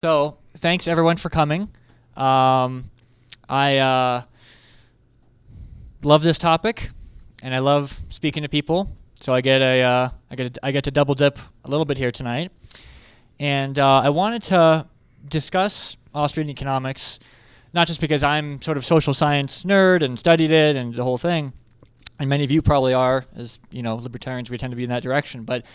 So thanks everyone for coming. I love this topic, and I love speaking to people. So I get to double dip a little bit here tonight, and I wanted to discuss Austrian economics, not just because I'm sort of social science nerd and studied it and the whole thing, and many of you probably are, as libertarians. We tend to be in that direction. But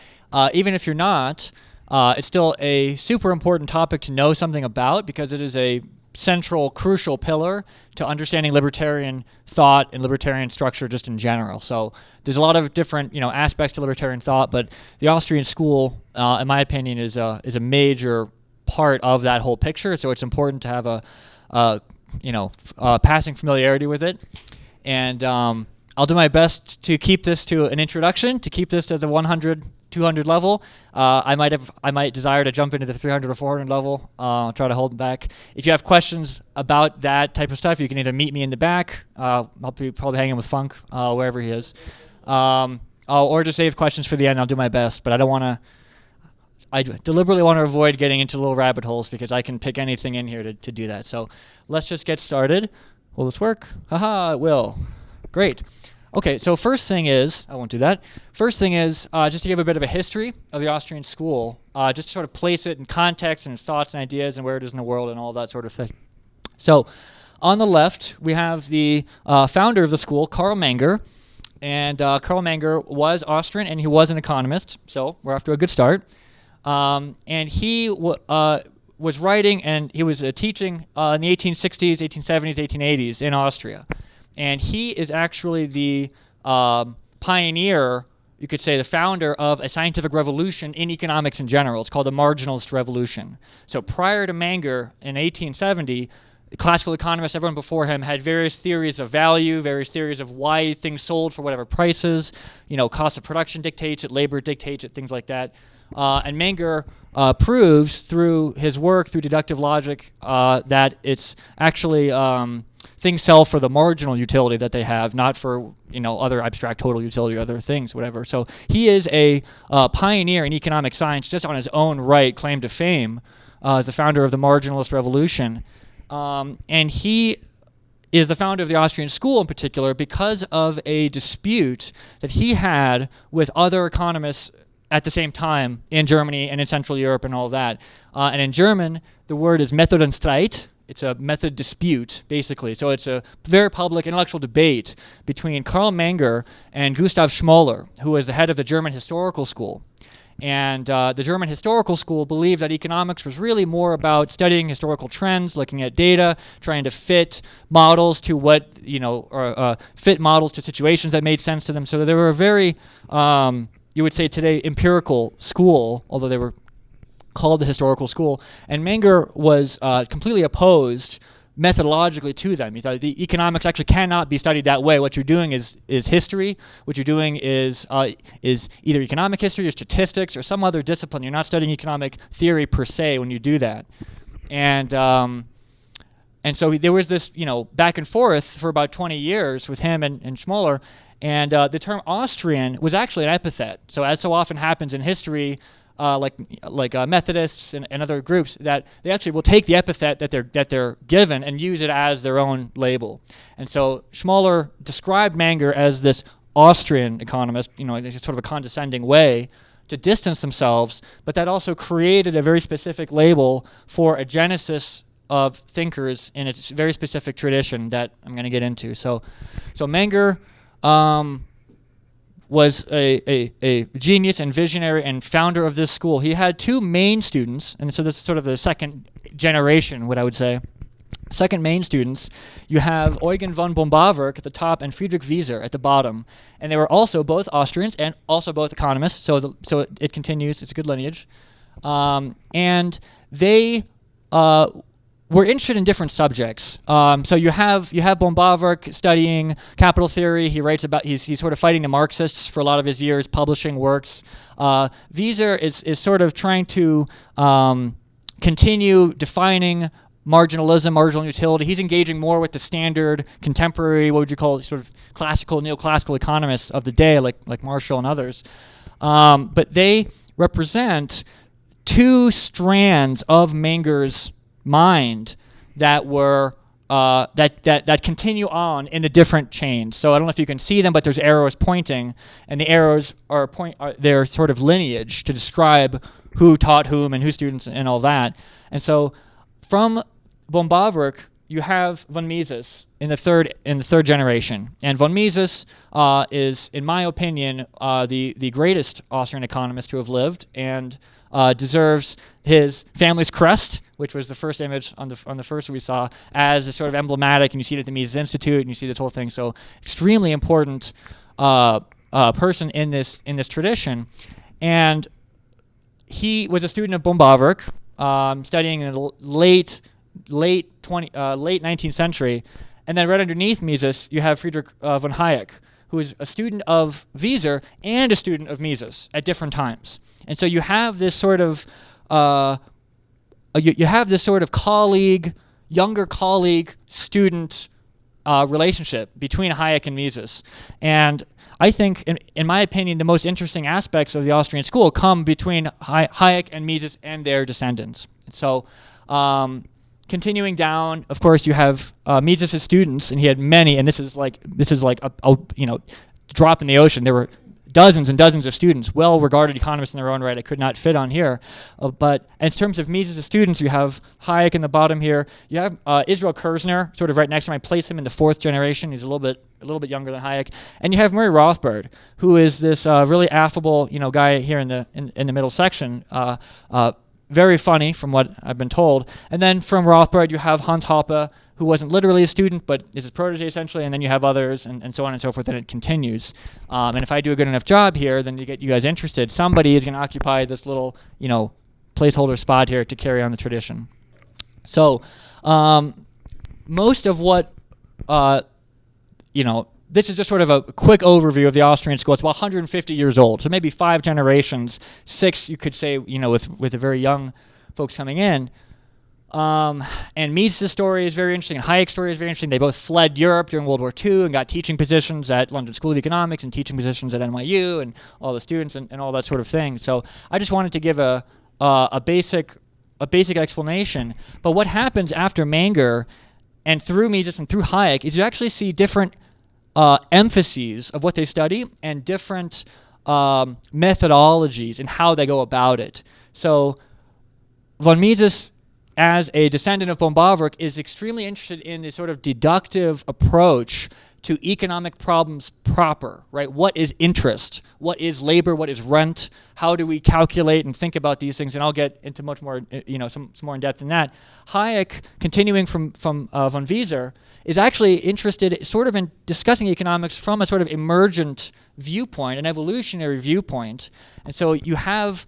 even if you're not, it's still a super important topic to know something about, because it is a central, crucial pillar to understanding libertarian thought and libertarian structure just in general. So there's a lot of different aspects to libertarian thought, but the Austrian school, in my opinion, is a major part of that whole picture. So it's important to have a passing familiarity with it. And I'll do my best to keep this to an introduction, to keep this to the 100, 200 level. I might desire to jump into the 300 or 400 level. I'll try to hold them back. If you have questions about that type of stuff, you can either meet me in the back. I'll be probably hanging with Funk, wherever he is. Or just save questions for the end. I'll do my best, but I deliberately want to avoid getting into little rabbit holes, because I can pick anything in here to do that. So let's just get started. Will this work? Haha, it will. Great. Okay, so first thing is, I won't do that. First thing is, just to give a bit of a history of the Austrian school, just to sort of place it in context and its thoughts and ideas and where it is in the world and all that sort of thing. So on the left, we have the founder of the school, Karl Menger. And Karl Menger was Austrian, and he was an economist, so we're off to a good start. And he was writing, and he was teaching in the 1860s, 1870s, 1880s in Austria. And he is actually the pioneer, you could say the founder of a scientific revolution in economics in general. It's called the marginalist revolution. So prior to Menger in 1870, classical economists, everyone before him, had various theories of value, various theories of why things sold for whatever prices. Cost of production dictates it, labor dictates it, things like that. And Menger proves through his work, through deductive logic, that it's actually things sell for the marginal utility that they have, not for other abstract total utility or other things, whatever. So he is a pioneer in economic science, just on his own right, claim to fame, as the founder of the marginalist revolution. And he is the founder of the Austrian school in particular because of a dispute that he had with other economists at the same time in Germany and in Central Europe and all that. And in German, the word is Methodenstreit. It's a method dispute, basically. So it's a very public intellectual debate between Karl Menger and Gustav Schmoller, who was the head of the German historical school. And the German historical school believed that economics was really more about studying historical trends, looking at data, trying to fit models to fit models to situations that made sense to them. So they were a very, you would say today, empirical school, although they were called the historical school. And Menger was completely opposed methodologically to them. He thought the economics actually cannot be studied that way. What you're doing is history. What you're doing is either economic history or statistics or some other discipline. You're not studying economic theory per se when you do that. And so there was this back and forth for about 20 years with him and Schmoller. And the term Austrian was actually an epithet. So as so often happens in history, like Methodists and other groups, that they actually will take the epithet that they're given and use it as their own label. And so Schmoller described Menger as this Austrian economist, in sort of a condescending way to distance themselves, but that also created a very specific label for a genesis of thinkers in a very specific tradition that I'm going to get into. So Menger was a genius and visionary and founder of this school. He had two main students, and so this is sort of the second generation, what I would say. Second main students, you have Eugen von Bombawerk at the top and Friedrich Wieser at the bottom. And they were also both Austrians and also both economists, so it continues. It's a good lineage. And they were interested in different subjects. So you have Bombawerk studying capital theory. He writes about he's sort of fighting the Marxists for a lot of his years, publishing works. Wieser is sort of trying to continue defining marginalism, marginal utility. He's engaging more with the standard contemporary, what would you call it, sort of classical, neoclassical economists of the day, like Marshall and others. But they represent two strands of Menger's mind that were that continue on in the different chains. So I don't know if you can see them, but there's arrows pointing, and the arrows are they're sort of lineage to describe who taught whom and who students and all that. And so from von Bavarik, you have von Mises in the third generation, and von Mises is, in my opinion, the greatest Austrian economist to have lived, and deserves his family's crest, which was the first image on the first we saw, as a sort of emblematic, and you see it at the Mises Institute, and you see this whole thing. So extremely important person in this tradition, and he was a student of von Bavarik, studying in the late 19th century, and then right underneath Mises you have Friedrich von Hayek, who is a student of Wieser and a student of Mises at different times. And so you have this sort of younger colleague student relationship between Hayek and Mises. And I think, in my opinion, the most interesting aspects of the Austrian school come between Hayek and Mises and their descendants. So continuing down, of course, you have Mises' students, and he had many, and this is like a drop in the ocean. There were dozens and dozens of students, well-regarded economists in their own right. I could not fit on here. But in terms of Mises' students, you have Hayek in the bottom here. You have Israel Kirzner, sort of right next to him. I place him in the fourth generation. He's a little bit younger than Hayek. And you have Murray Rothbard, who is this really affable, guy here in the middle section. Very funny, from what I've been told. And then from Rothbard, you have Hans Hoppe, who wasn't literally a student, but is his protege essentially, and then you have others, and so on and so forth, and it continues. And if I do a good enough job here, then to get you guys interested, somebody is going to occupy this little, placeholder spot here to carry on the tradition. So most of what, this is just sort of a quick overview of the Austrian school. It's about 150 years old, so maybe 5 generations, 6 you could say, with the very young folks coming in. And Mises' story is very interesting, and Hayek's story is very interesting. They both fled Europe during World War II and got teaching positions at London School of Economics and teaching positions at NYU and all the students and all that sort of thing. So I just wanted to give a basic explanation. But what happens after Menger and through Mises and through Hayek is you actually see different emphases of what they study and different methodologies and how they go about it. So von Mises, as a descendant of von Bavarik, is extremely interested in this sort of deductive approach to economic problems proper, right? What is interest? What is labor? What is rent? How do we calculate and think about these things? And I'll get into much more, some more in depth in that. Hayek, continuing from von Wieser, is actually interested sort of in discussing economics from a sort of emergent viewpoint, an evolutionary viewpoint. And so you have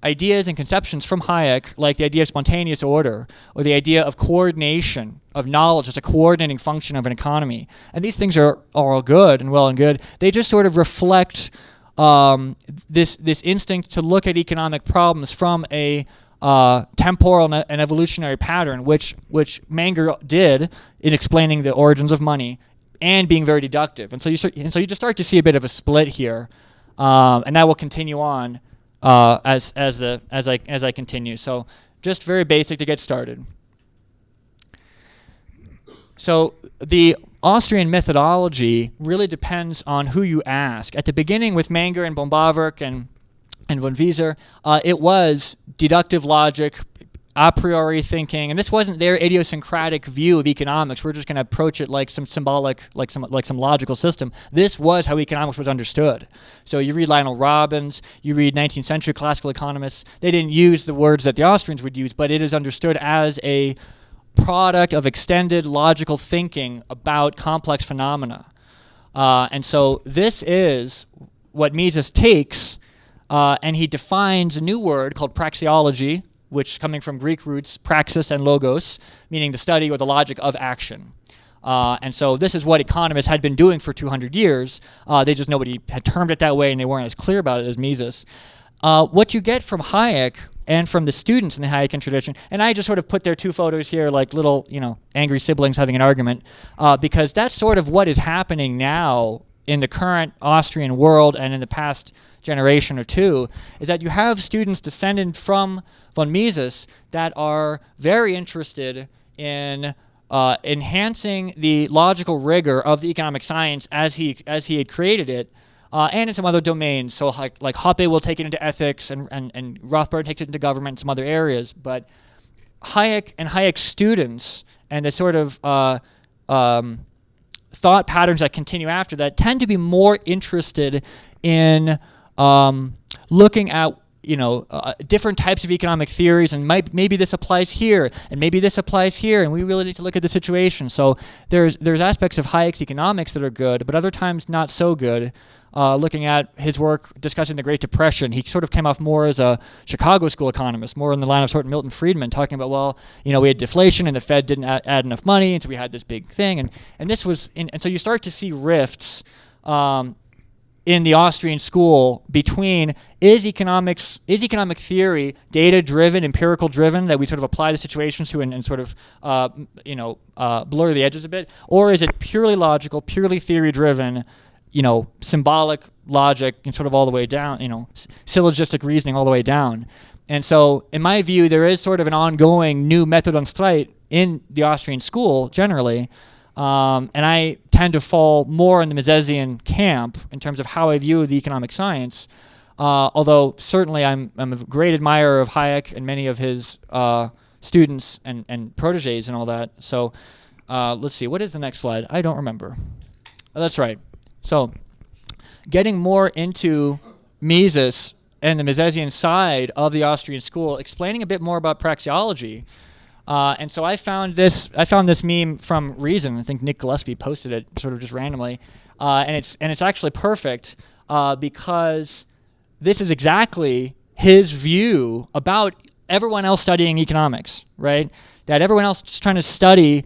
ideas and conceptions from Hayek, like the idea of spontaneous order, or the idea of coordination of knowledge as a coordinating function of an economy. And these things are all good and well and good. They just sort of reflect this instinct to look at economic problems from a temporal and evolutionary pattern, which Menger did in explaining the origins of money and being very deductive. And so you just start to see a bit of a split here, and that will continue on as I continue. So just very basic to get started. So the Austrian methodology really depends on who you ask. At the beginning with Menger and von Bavarik and von Wieser, it was deductive logic, a priori thinking, and this wasn't their idiosyncratic view of economics. We're just going to approach it like some symbolic, like some logical system. This was how economics was understood. So you read Lionel Robbins, you read 19th century classical economists. They didn't use the words that the Austrians would use, but it is understood as a product of extended logical thinking about complex phenomena. And so this is what Mises takes, and he defines a new word called praxeology, which coming from Greek roots, praxis and logos, meaning the study or the logic of action. And so this is what economists had been doing for 200 years. Nobody had termed it that way, and they weren't as clear about it as Mises. What you get from Hayek and from the students in the Hayekian tradition, and I just sort of put their two photos here like little, angry siblings having an argument, because that's sort of what is happening now in the current Austrian world and in the past generation or two is that you have students descended from von Mises that are very interested in enhancing the logical rigor of the economic science as he had created it, and in some other domains. So like Hoppe will take it into ethics, and Rothbard takes it into government and some other areas. But Hayek and Hayek's students and the sort of thought patterns that continue after that tend to be more interested in looking at different types of economic theories, and maybe this applies here, and maybe this applies here, and we really need to look at the situation. So there's aspects of Hayek's economics that are good, but other times not so good. Looking at his work discussing the Great Depression, he sort of came off more as a Chicago school economist, more in the line of sort of Milton Friedman, talking about, well, we had deflation and the Fed didn't add enough money, and so we had this big thing, and this was, and so you start to see rifts in the Austrian school between is economic theory data-driven, empirical-driven, that we sort of apply the situations to and sort of blur the edges a bit, or is it purely logical, purely theory-driven, symbolic logic, and sort of all the way down, syllogistic reasoning all the way down. And so, in my view, there is sort of an ongoing new method on Streit in the Austrian school generally. And I tend to fall more in the Misesian camp in terms of how I view the economic science. Although certainly I'm a great admirer of Hayek and many of his students and proteges and all that. So let's see, what is the next slide? I don't remember. Oh, that's right. So getting more into Mises and the Misesian side of the Austrian school, explaining a bit more about praxeology. And so I found this meme from Reason. I think Nick Gillespie posted it sort of just randomly, and it's actually perfect because this is exactly his view about everyone else studying economics, right? That everyone else is trying to study,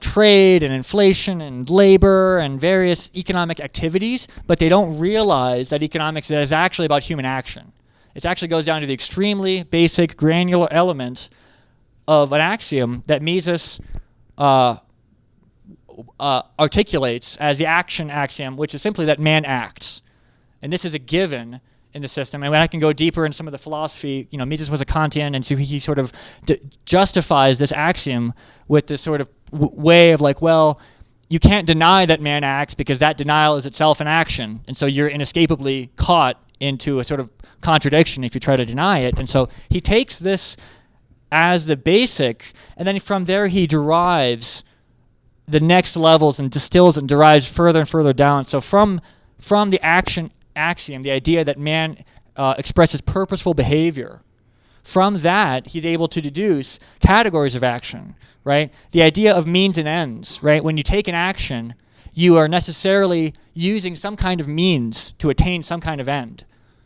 trade and inflation and labor and various economic activities, but they don't realize that economics is actually about human action. It actually goes down to the extremely basic, granular element of an axiom that Mises articulates as the action axiom, which is simply that man acts. And this is a given in the system. And when I can go deeper in some of the philosophy, Mises was a Kantian, and so he sort of justifies this axiom with this sort of way of like, well, you can't deny that man acts because that denial is itself an action. And so you're inescapably caught into a sort of contradiction if you try to deny it. And so he takes this as the basic, and then from there he derives the next levels and distills and derives further and further down. So from the action axiom, the idea that man expresses purposeful behavior, from that he's able to deduce categories of action, right? The idea of means and ends, right? When you take an action, you are necessarily using some kind of means to attain some kind of end.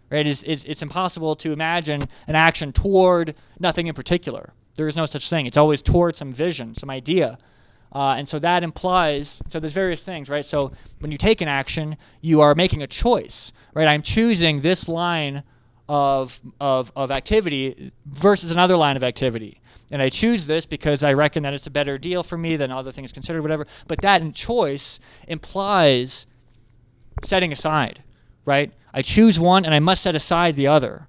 Right? It's impossible to imagine an action toward nothing in particular. There is no such thing. It's always toward some vision, some idea. And so that implies, so there's various things, right? So when you take an action, you are making a choice, right? I'm choosing this line of activity versus another line of activity. And I choose this because I reckon that it's a better deal for me than other things considered, whatever. But that in choice implies setting aside, right? I choose one and I must set aside the other.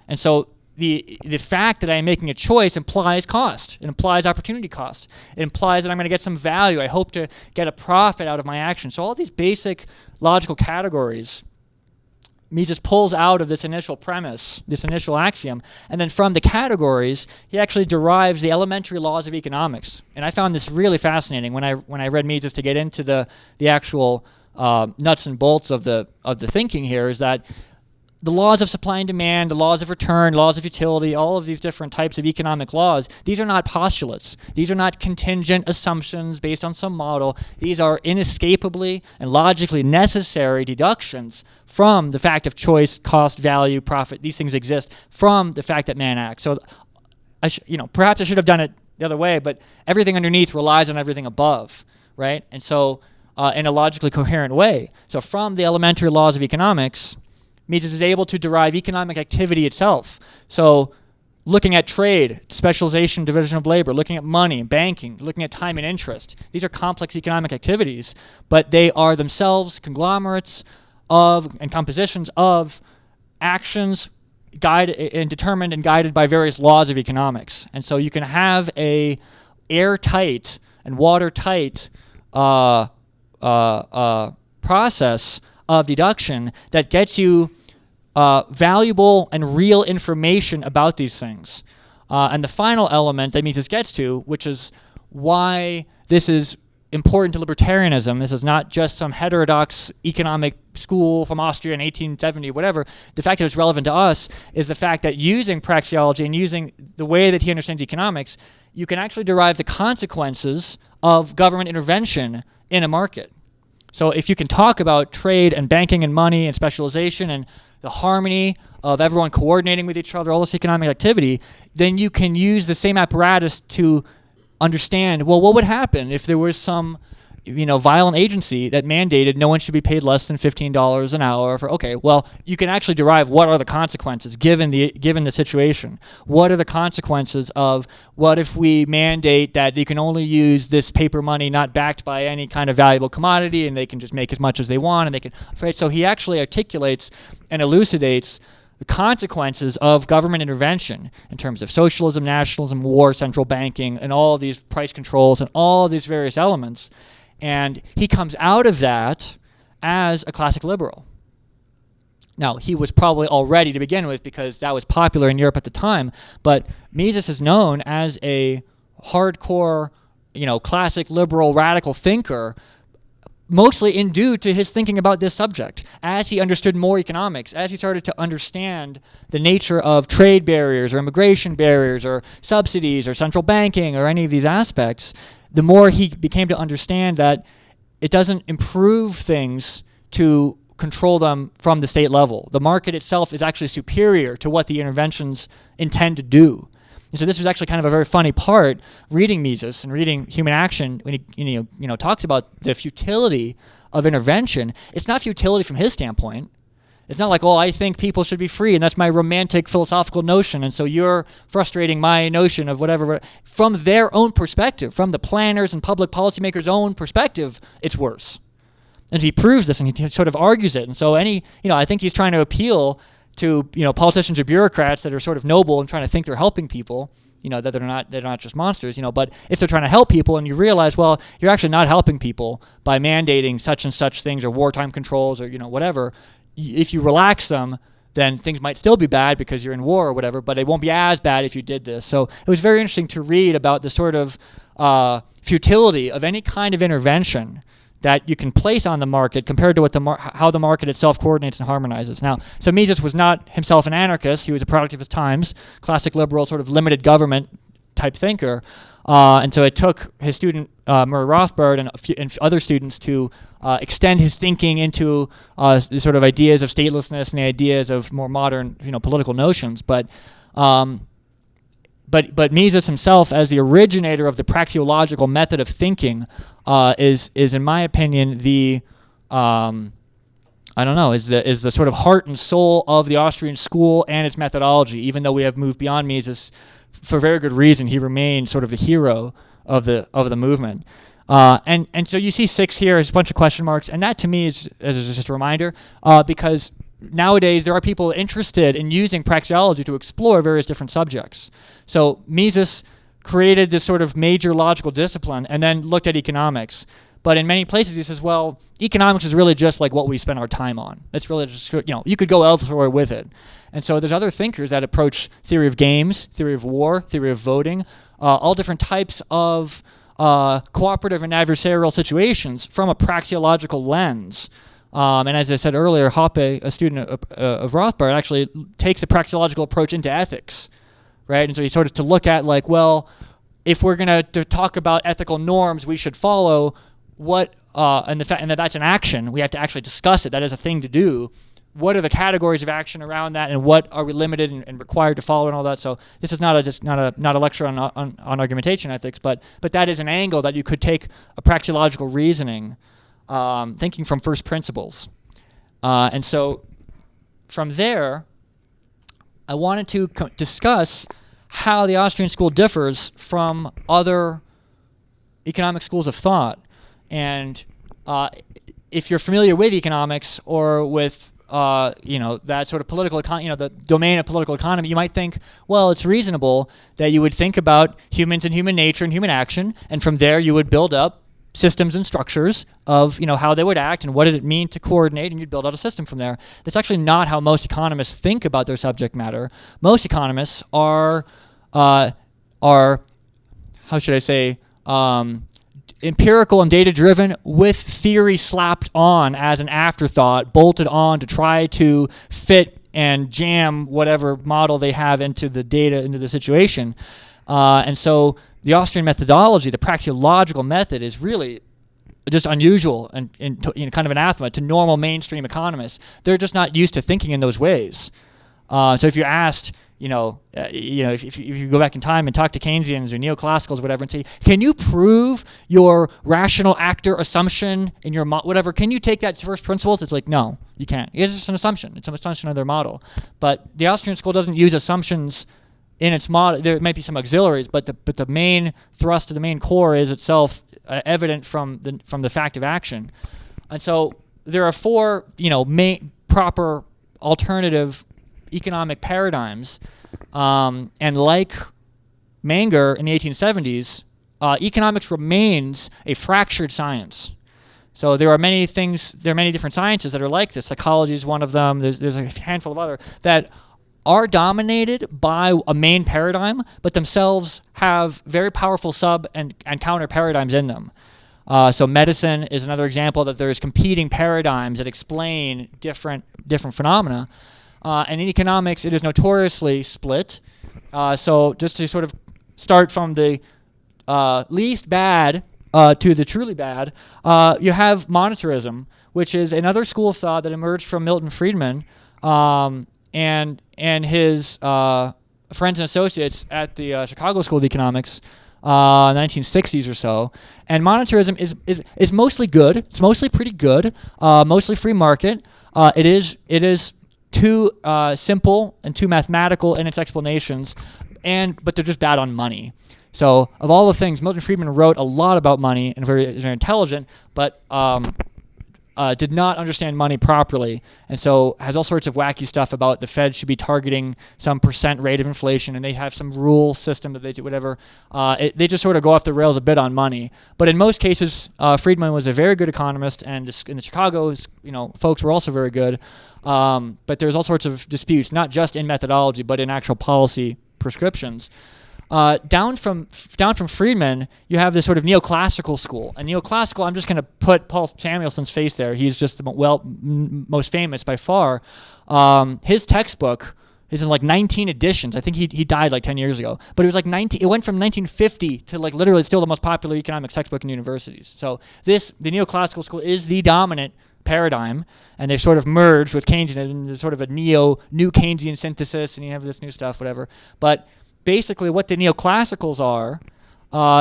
And so the fact that I'm making a choice implies cost. It implies opportunity cost. It implies that I'm going to get some value. I hope to get a profit out of my action. So all these basic logical categories, Mises pulls out of this initial premise, this initial axiom, and then from the categories, he actually derives the elementary laws of economics. And I found this really fascinating when I read Mises to get into the actual nuts and bolts of the thinking here, is that the laws of supply and demand, the laws of return, laws of utility, all of these different types of economic laws, these are not postulates. These are not contingent assumptions based on some model. These are inescapably and logically necessary deductions from the fact of choice, cost, value, profit. These things exist from the fact that man acts. So, perhaps I should have done it the other way, but everything underneath relies on everything above, right? And so, in a logically coherent way. So from the elementary laws of economics, Mises is able to derive economic activity itself. So looking at trade, specialization, division of labor, looking at money, banking, looking at time and interest. These are complex economic activities, but they are themselves conglomerates of and compositions of actions guided and determined and guided by various laws of economics. And so you can have a airtight and watertight process of deduction that gets you valuable and real information about these things. And the final element that Mises gets to, which is why this is important to libertarianism. This is not just some heterodox economic school from Austria in 1870, whatever. The fact that it's relevant to us is the fact that using praxeology and using the way that he understands economics, you can actually derive the consequences of government intervention in a market. So if you can talk about trade and banking and money and specialization and the harmony of everyone coordinating with each other, all this economic activity, then you can use the same apparatus to understand, well, what would happen if there was some, violent agency that mandated no one should be paid less than $15 an hour for, okay, well, you can actually derive what are the consequences given the situation. What are the consequences of what if we mandate that you can only use this paper money not backed by any kind of valuable commodity and they can just make as much as they want and they can, right? So he actually articulates and elucidates the consequences of government intervention in terms of socialism, nationalism, war, central banking, and all of these price controls and all of these various elements. And he comes out of that as a classic liberal. Now, he was probably already to begin with because that was popular in Europe at the time, but Mises is known as a hardcore, classic liberal radical thinker, mostly due to his thinking about this subject. As he understood more economics, as he started to understand the nature of trade barriers or immigration barriers or subsidies or central banking or any of these aspects, the more he became to understand that it doesn't improve things to control them from the state level. The market itself is actually superior to what the interventions intend to do. And so this was actually kind of a very funny part reading Mises and reading Human Action when he talks about the futility of intervention. It's not futility from his standpoint. It's not like, oh, I think people should be free, and that's my romantic philosophical notion, and so you're frustrating my notion of whatever. From their own perspective, from the planners and public policymakers' own perspective, it's worse. And he proves this, and he sort of argues it. And so I think he's trying to appeal to politicians or bureaucrats that are sort of noble and trying to think they're helping people, that they're not just monsters, but if they're trying to help people and you realize, well, you're actually not helping people by mandating such and such things or wartime controls or whatever. If you relax them, then things might still be bad because you're in war or whatever, but it won't be as bad if you did this. So it was very interesting to read about the sort of futility of any kind of intervention that you can place on the market compared to what how the market itself coordinates and harmonizes. Now, so Mises was not himself an anarchist. He was a product of his times, classic liberal, sort of limited government type thinker. And so it took his student Murray Rothbard and other students to extend his thinking into the sort of ideas of statelessness and the ideas of more modern, political notions. But Mises himself, as the originator of the praxeological method of thinking, is in my opinion the is the sort of heart and soul of the Austrian school and its methodology. Even though we have moved beyond Mises, for very good reason, he remained sort of the hero of the movement. And so you see 6 here as a bunch of question marks, and that to me is just a reminder because nowadays there are people interested in using praxeology to explore various different subjects. So Mises created this sort of major logical discipline and then looked at economics. But in many places he says, well, economics is really just like what we spend our time on. It's really just, you could go elsewhere with it. And so there's other thinkers that approach theory of games, theory of war, theory of voting, all different types of cooperative and adversarial situations from a praxeological lens. And as I said earlier, Hoppe, a student of Rothbard, actually takes the praxeological approach into ethics, right? And so he sort of to look at like, well, if we're going to talk about ethical norms we should follow, what and that that's an action, we have to actually discuss it. That is a thing to do. What are the categories of action around that, and what are we limited and required to follow, and all that? So this is not a lecture on argumentation ethics, but that is an angle that you could take a praxeological reasoning, thinking from first principles, and so from there, I wanted to discuss how the Austrian school differs from other economic schools of thought. And if you're familiar with economics or with that sort of political the domain of political economy, you might think, well, it's reasonable that you would think about humans and human nature and human action, and from there you would build up systems and structures of how they would act and what did it mean to coordinate, and you'd build out a system from there. That's actually not how most economists think about their subject matter. Most economists are how should I say, empirical and data-driven with theory slapped on as an afterthought, bolted on to try to fit and jam whatever model they have into the data, into the situation. And so the Austrian methodology, the praxeological method, is really just unusual and kind of anathema to normal mainstream economists. They're just not used to thinking in those ways. So if you asked, if you go back in time and talk to Keynesians or neoclassicals or whatever and say, can you prove your rational actor assumption in your whatever? Can you take that to first principles? It's like, no, you can't. It's just an assumption. It's an assumption of their model. But the Austrian school doesn't use assumptions in its model. There might be some auxiliaries, but the main thrust of the main core is itself evident from the fact of action. And so there are four main proper alternative economic paradigms, and like Menger in the 1870s, economics remains a fractured science. So there are many things, there are many different sciences that are like this. Psychology is one of them. There's a handful of other that are dominated by a main paradigm, but themselves have very powerful sub and counter paradigms in them. So medicine is another example that there's competing paradigms that explain different phenomena. And in economics, it is notoriously split. So just to sort of start from the least bad to the truly bad, you have monetarism, which is another school of thought that emerged from Milton Friedman and his friends and associates at the Chicago School of Economics, 1960s or so. And monetarism is mostly good. It's mostly pretty good. Mostly free market. It is too simple and too mathematical in its explanations, but they're just bad on money. So of all the things, Milton Friedman wrote a lot about money and very intelligent, but did not understand money properly, and so has all sorts of wacky stuff about the Fed should be targeting some percent rate of inflation, and they have some rule system that they do whatever. They just sort of go off the rails a bit on money. But in most cases, Friedman was a very good economist, and in the Chicago's, folks were also very good. But there's all sorts of disputes, not just in methodology, but in actual policy prescriptions. Down from Friedman, you have this sort of neoclassical school. And neoclassical, I'm just going to put Paul Samuelson's face there. He's just the most famous by far. His textbook is in like 19 editions. I think he died like 10 years ago. But it was like 19. It went from 1950 to like literally still the most popular economics textbook in universities. So the neoclassical school is the dominant paradigm, and they've sort of merged with Keynesian, and there's sort of a new Keynesian synthesis, and you have this new stuff, whatever. But basically what the neoclassicals are,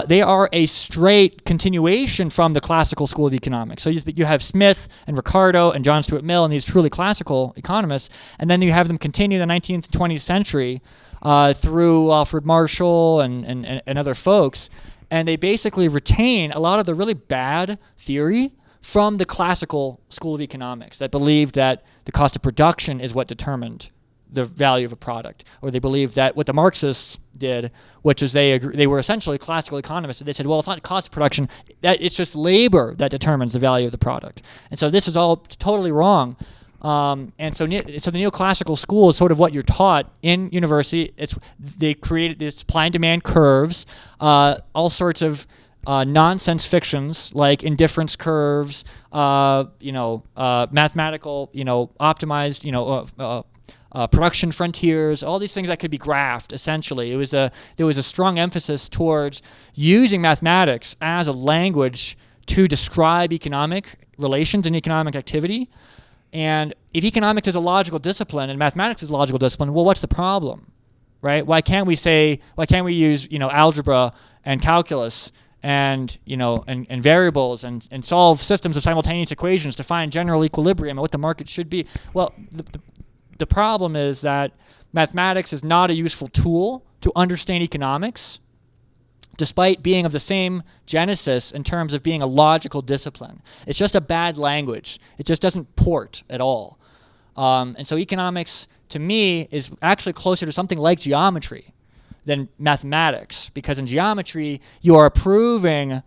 they are a straight continuation from the classical school of economics. So you have Smith and Ricardo and John Stuart Mill and these truly classical economists, and then you have them continue the 19th and 20th century through Alfred Marshall and other folks, and they basically retain a lot of the really bad theory from the classical school of economics that believed that the cost of production is what determined the value of a product, or they believed that what the Marxists did, which is they were essentially classical economists, and they said, well, it's not cost of production, that it's just labor that determins the value of the product. And so this is all totally wrong. And so the neoclassical school is sort of what you're taught in university. They created this supply and demand curves, all sorts of nonsense fictions like indifference curves, mathematical, optimized, production frontiers, all these things that could be graphed. Essentially, there was a strong emphasis towards using mathematics as a language to describe economic relations and economic activity. And if economics is a logical discipline and mathematics is a logical discipline, well, what's the problem, right? Why can't we use algebra and calculus and variables and solve systems of simultaneous equations to find general equilibrium and what the market should be? Well, the problem is that mathematics is not a useful tool to understand economics, despite being of the same genesis in terms of being a logical discipline. It's just a bad language. It just doesn't port at all. And so economics, to me, is actually closer to something like geometry than mathematics, because in geometry, you are proving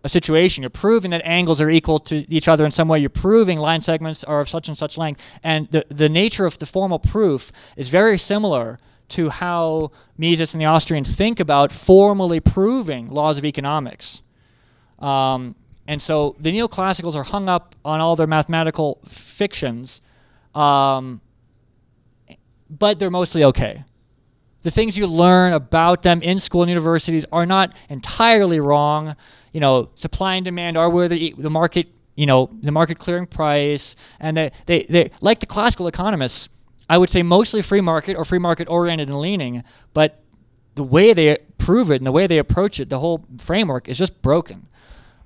a situation. You're proving that angles are equal to each other in some way. You're proving line segments are of such and such length. And the nature of the formal proof is very similar to how Mises and the Austrians think about formally proving laws of economics. And so the neoclassicals are hung up on all their mathematical fictions, but they're mostly okay. The things you learn about them in school and universities are not entirely wrong. You know, supply and demand are where the market, you know, the market clearing price, and they like the classical economists, I would say mostly free market or free market oriented and leaning, but the way they prove it and the way they approach it, the whole framework is just broken.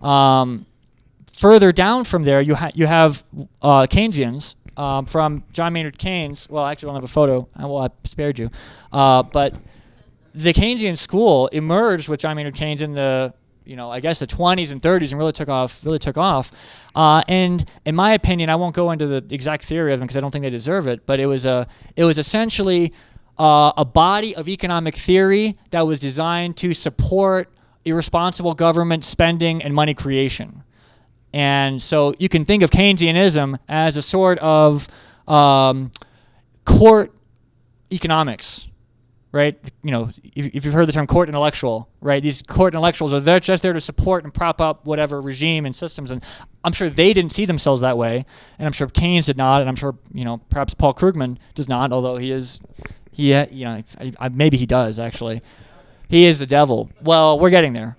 Further down from there, you have Keynesians from John Maynard Keynes. Well, actually, I don't have a photo. I spared you. But the Keynesian school emerged with John Maynard Keynes in the, you know, I guess the 20s and 30s, and really took off. And in my opinion, I won't go into the exact theory of them because I don't think they deserve it. But it was essentially a body of economic theory that was designed to support irresponsible government spending and money creation. And so you can think of Keynesianism as a sort of court economics, right? You know, if you've heard the term court intellectual, right? These court intellectuals are just there to support and prop up whatever regime and systems. And I'm sure they didn't see themselves that way, and I'm sure Keynes did not, and I'm sure, you know, perhaps Paul Krugman does not, although maybe he does actually. He is the devil. Well, we're getting there.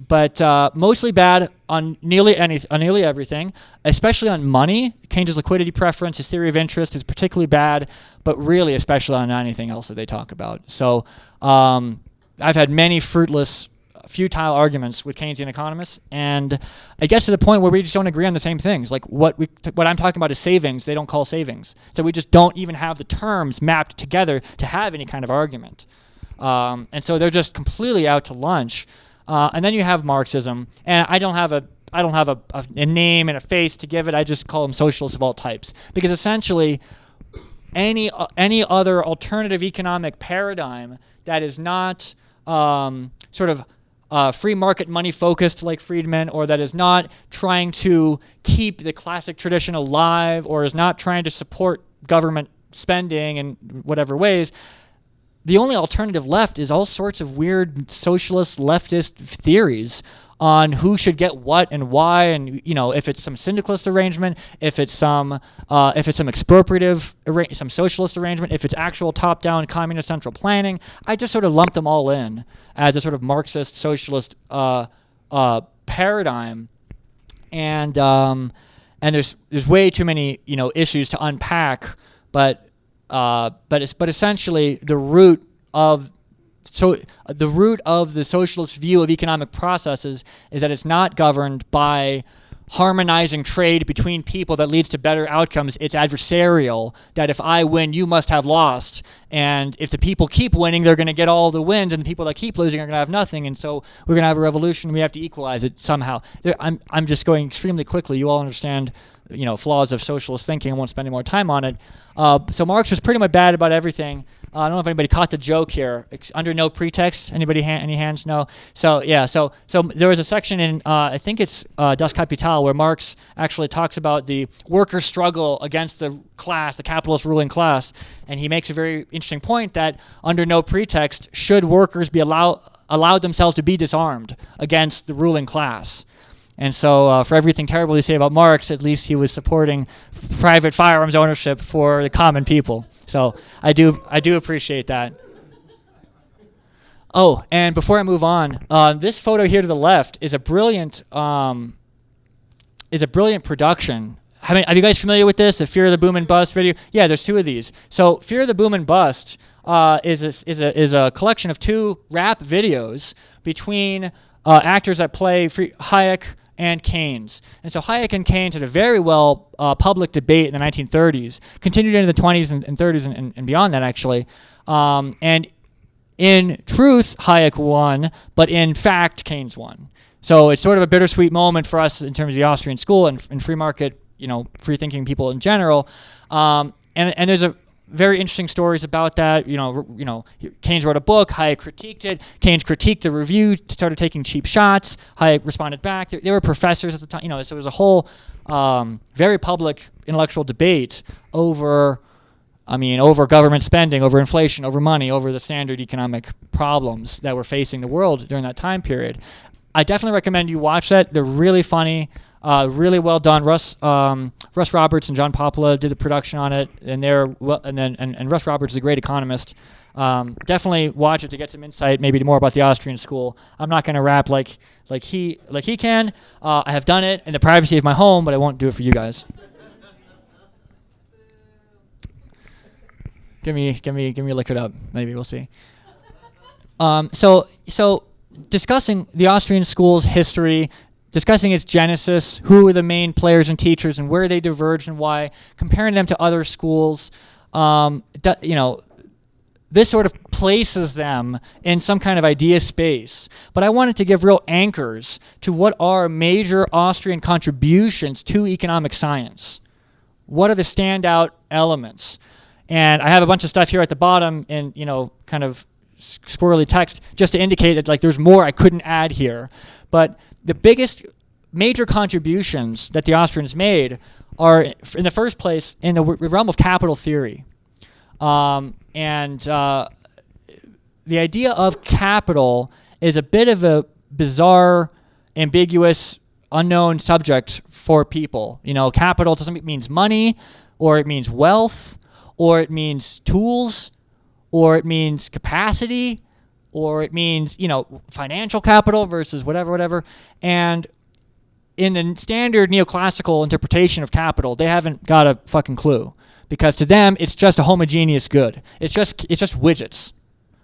But mostly bad on nearly everything, especially on money. Keynes' liquidity preference, his theory of interest is particularly bad, but really especially on anything else that they talk about. So I've had many fruitless, futile arguments with Keynesian economists, and it gets to the point where we just don't agree on the same things. Like what I'm talking about is savings, they don't call savings. So we just don't even have the terms mapped together to have any kind of argument. And so they're just completely out to lunch. And then you have Marxism, and I don't have a name and a face to give it. I just call them socialists of all types, because essentially any other alternative economic paradigm that is not sort of free market money focused like Friedman, or that is not trying to keep the classic tradition alive, or is not trying to support government spending in whatever ways. The only alternative left is all sorts of weird socialist leftist theories on who should get what and why, and you know, if it's some syndicalist arrangement, if it's some expropriative, some socialist arrangement, if it's actual top-down communist central planning. I just sort of lump them all in as a sort of Marxist socialist paradigm, and there's way too many, you know, issues to unpack, but essentially the root of the socialist view of economic processes is that it's not governed by harmonizing trade between people that leads to better outcomes. It's adversarial, that if I win, you must have lost. And if the people keep winning, they're going to get all the wins, and the people that keep losing are going to have nothing. And so we're going to have a revolution. We have to equalize it somehow. I'm just going extremely quickly. You all understand, you know, flaws of socialist thinking. I won't spend any more time on it. So Marx was pretty much bad about everything. I don't know if anybody caught the joke here. Under no pretext. Anybody? Any hands? No. So yeah. So there was a section in I think it's Das Kapital, where Marx actually talks about the worker struggle against the class, the capitalist ruling class, and he makes a very interesting point that under no pretext should workers be allowed themselves to be disarmed against the ruling class. And so for everything terrible you say about Marx, at least he was supporting private firearms ownership for the common people. So I do appreciate that. Oh, and before I move on, this photo here to the left is a brilliant production. Are you guys familiar with this? The Fear of the Boom and Bust video? Yeah, there's two of these. So Fear of the Boom and Bust is a collection of two rap videos between actors that play Hayek and Keynes. And so Hayek and Keynes had a very well public debate in the 1930s, continued into the 20s and 30s and beyond that, actually. And in truth, Hayek won, but in fact, Keynes won. So it's sort of a bittersweet moment for us in terms of the Austrian school and free market, free thinking people in general. And there's a very interesting stories about that. Keynes wrote a book. Hayek critiqued it. Keynes critiqued the review, started taking cheap shots. Hayek responded back. There were professors at the time. So it was a whole very public intellectual debate over government spending, over inflation, over money, over the standard economic problems that were facing the world during that time period. I definitely recommend you watch that. They're really funny. Really well done. Russ Roberts and John Popla did the production on it, and and Russ Roberts is a great economist. Definitely watch it to get some insight, maybe more about the Austrian school. I'm not going to rap like he can. I have done it in the privacy of my home, but I won't do it for you guys. Give me a liquid up. Maybe we'll see. So discussing the Austrian school's history, discussing its genesis, who are the main players and teachers, and where they diverged and why, comparing them to other schools, this sort of places them in some kind of idea space. But I wanted to give real anchors to what are major Austrian contributions to economic science. What are the standout elements? And I have a bunch of stuff here at the bottom in, kind of squirrely text just to indicate that there's more I couldn't add here. But the biggest major contributions that the Austrians made are, in the first place, in the realm of capital theory. The idea of capital is a bit of a bizarre, ambiguous, unknown subject for people. Capital doesn't means money, or it means wealth, or it means tools, or it means capacity, or it means, financial capital versus whatever. And in the standard neoclassical interpretation of capital, they haven't got a fucking clue, because to them it's just a homogeneous good. It's just widgets,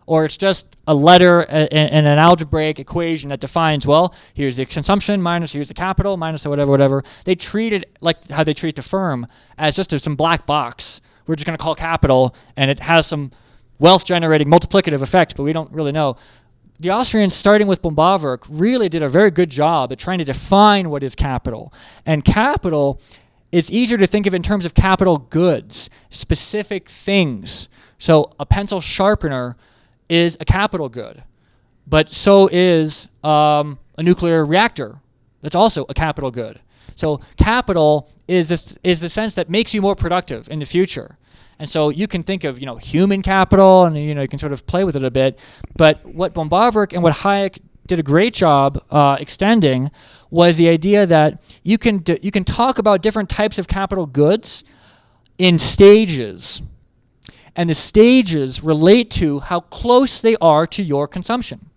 or it's just a letter in an algebraic equation that defines, well, here's the consumption minus here's the capital minus whatever. They treat it like how they treat the firm, as just some black box. We're just going to call capital, and it has some wealth-generating multiplicative effect, but we don't really know. The Austrians, starting with von Bauwerk, really did a very good job at trying to define what is capital. And capital is easier to think of in terms of capital goods, specific things. So a pencil sharpener is a capital good, but so is a nuclear reactor. That's also a capital good. So capital is the sense that makes you more productive in the future. And so you can think of, human capital, and, you can sort of play with it a bit. But what von Bauwerk and what Hayek did a great job extending was the idea that you can talk about different types of capital goods in stages. And the stages relate to how close they are to your consumption.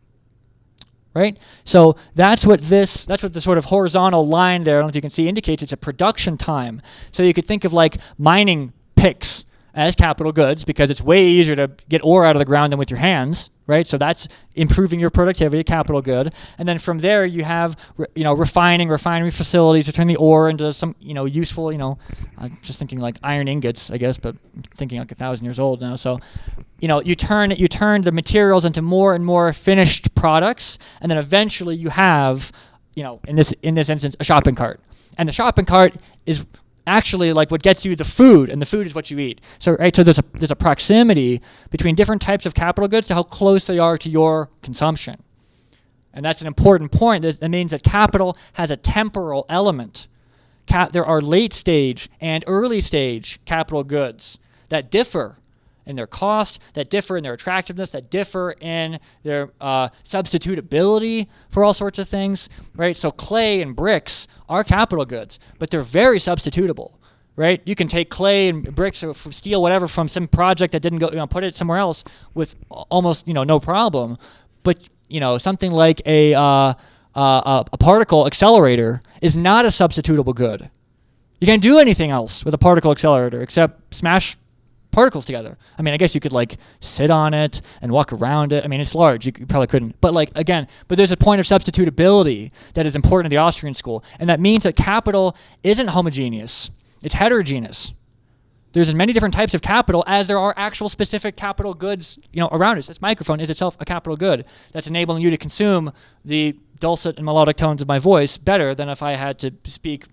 Right? So that's what the sort of horizontal line there, I don't know if you can see, indicates. It's a production time. So you could think of mining picks as capital goods, because it's way easier to get ore out of the ground than with your hands, right? So that's improving your productivity, capital good. And then from there you have, refinery facilities to turn the ore into some, useful, I'm just thinking like iron ingots, I guess, but thinking like 1,000 years old now. So, you turn the materials into more and more finished products, and then eventually you have, in this instance, a shopping cart. And the shopping cart is actually what gets you the food, and the food is what you eat. So there's a proximity between different types of capital goods to how close they are to your consumption. And that's an important point. That means that capital has a temporal element. There are late stage and early stage capital goods that differ in their cost, that differ in their attractiveness, that differ in their substitutability for all sorts of things, right? So clay and bricks are capital goods, but they're very substitutable, right? You can take clay and bricks or from steel, whatever, from some project that didn't go, put it somewhere else with almost, no problem. But, something like a particle accelerator is not a substitutable good. You can't do anything else with a particle accelerator except smash particles together. I guess you could sit on it and walk around it. It's large. You probably couldn't. But but there's a point of substitutability that is important in the Austrian school. And that means that capital isn't homogeneous. It's heterogeneous. There's as many different types of capital as there are actual specific capital goods, around us. This microphone is itself a capital good that's enabling you to consume the dulcet and melodic tones of my voice better than if I had to speak,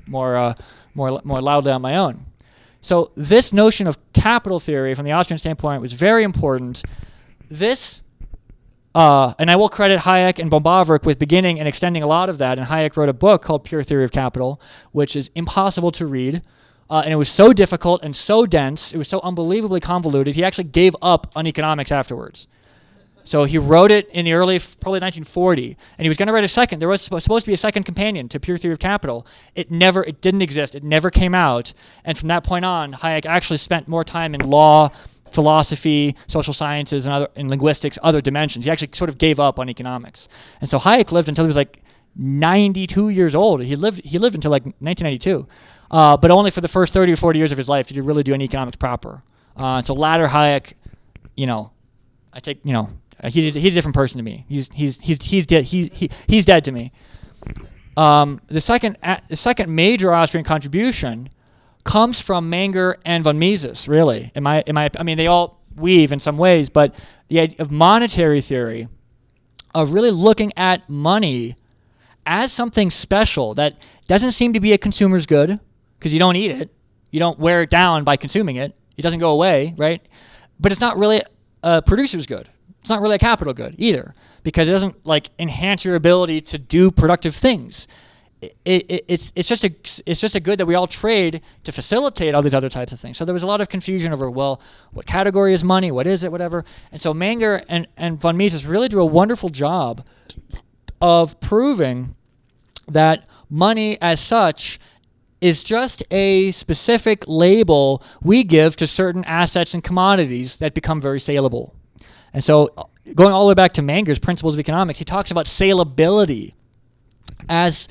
more loudly on my own. So this notion of capital theory from the Austrian standpoint was very important. This, and I will credit Hayek and von Bavarick with beginning and extending a lot of that. And Hayek wrote a book called Pure Theory of Capital, which is impossible to read. And it was so difficult and so dense, it was so unbelievably convoluted, he actually gave up on economics afterwards. So he wrote it in the probably 1940, and he was going to write a second. There was supposed to be a second companion to Pure Theory of Capital. It didn't exist. It never came out. And from that point on, Hayek actually spent more time in law, philosophy, social sciences, and in linguistics, other dimensions. He actually sort of gave up on economics. And so Hayek lived until he was like 92 years old. He lived until like 1992. But only for the first 30 or 40 years of his life did he really do any economics proper. So latter Hayek, he's a different person to me. He's dead. He's dead to me. The second major Austrian contribution comes from Menger and von Mises. Really, I mean, they all weave in some ways, but the idea of monetary theory, of really looking at money as something special that doesn't seem to be a consumer's good, because you don't eat it, you don't wear it down by consuming it, it doesn't go away, right? But it's not really a producer's good. It's not really a capital good either, because it doesn't enhance your ability to do productive things. It's just a good that we all trade to facilitate all these other types of things. So there was a lot of confusion over, well, what category is money? What is it? Whatever. And so Menger and von Mises really do a wonderful job of proving that money as such is just a specific label we give to certain assets and commodities that become very saleable. And so going all the way back to Menger's Principles of Economics, he talks about saleability as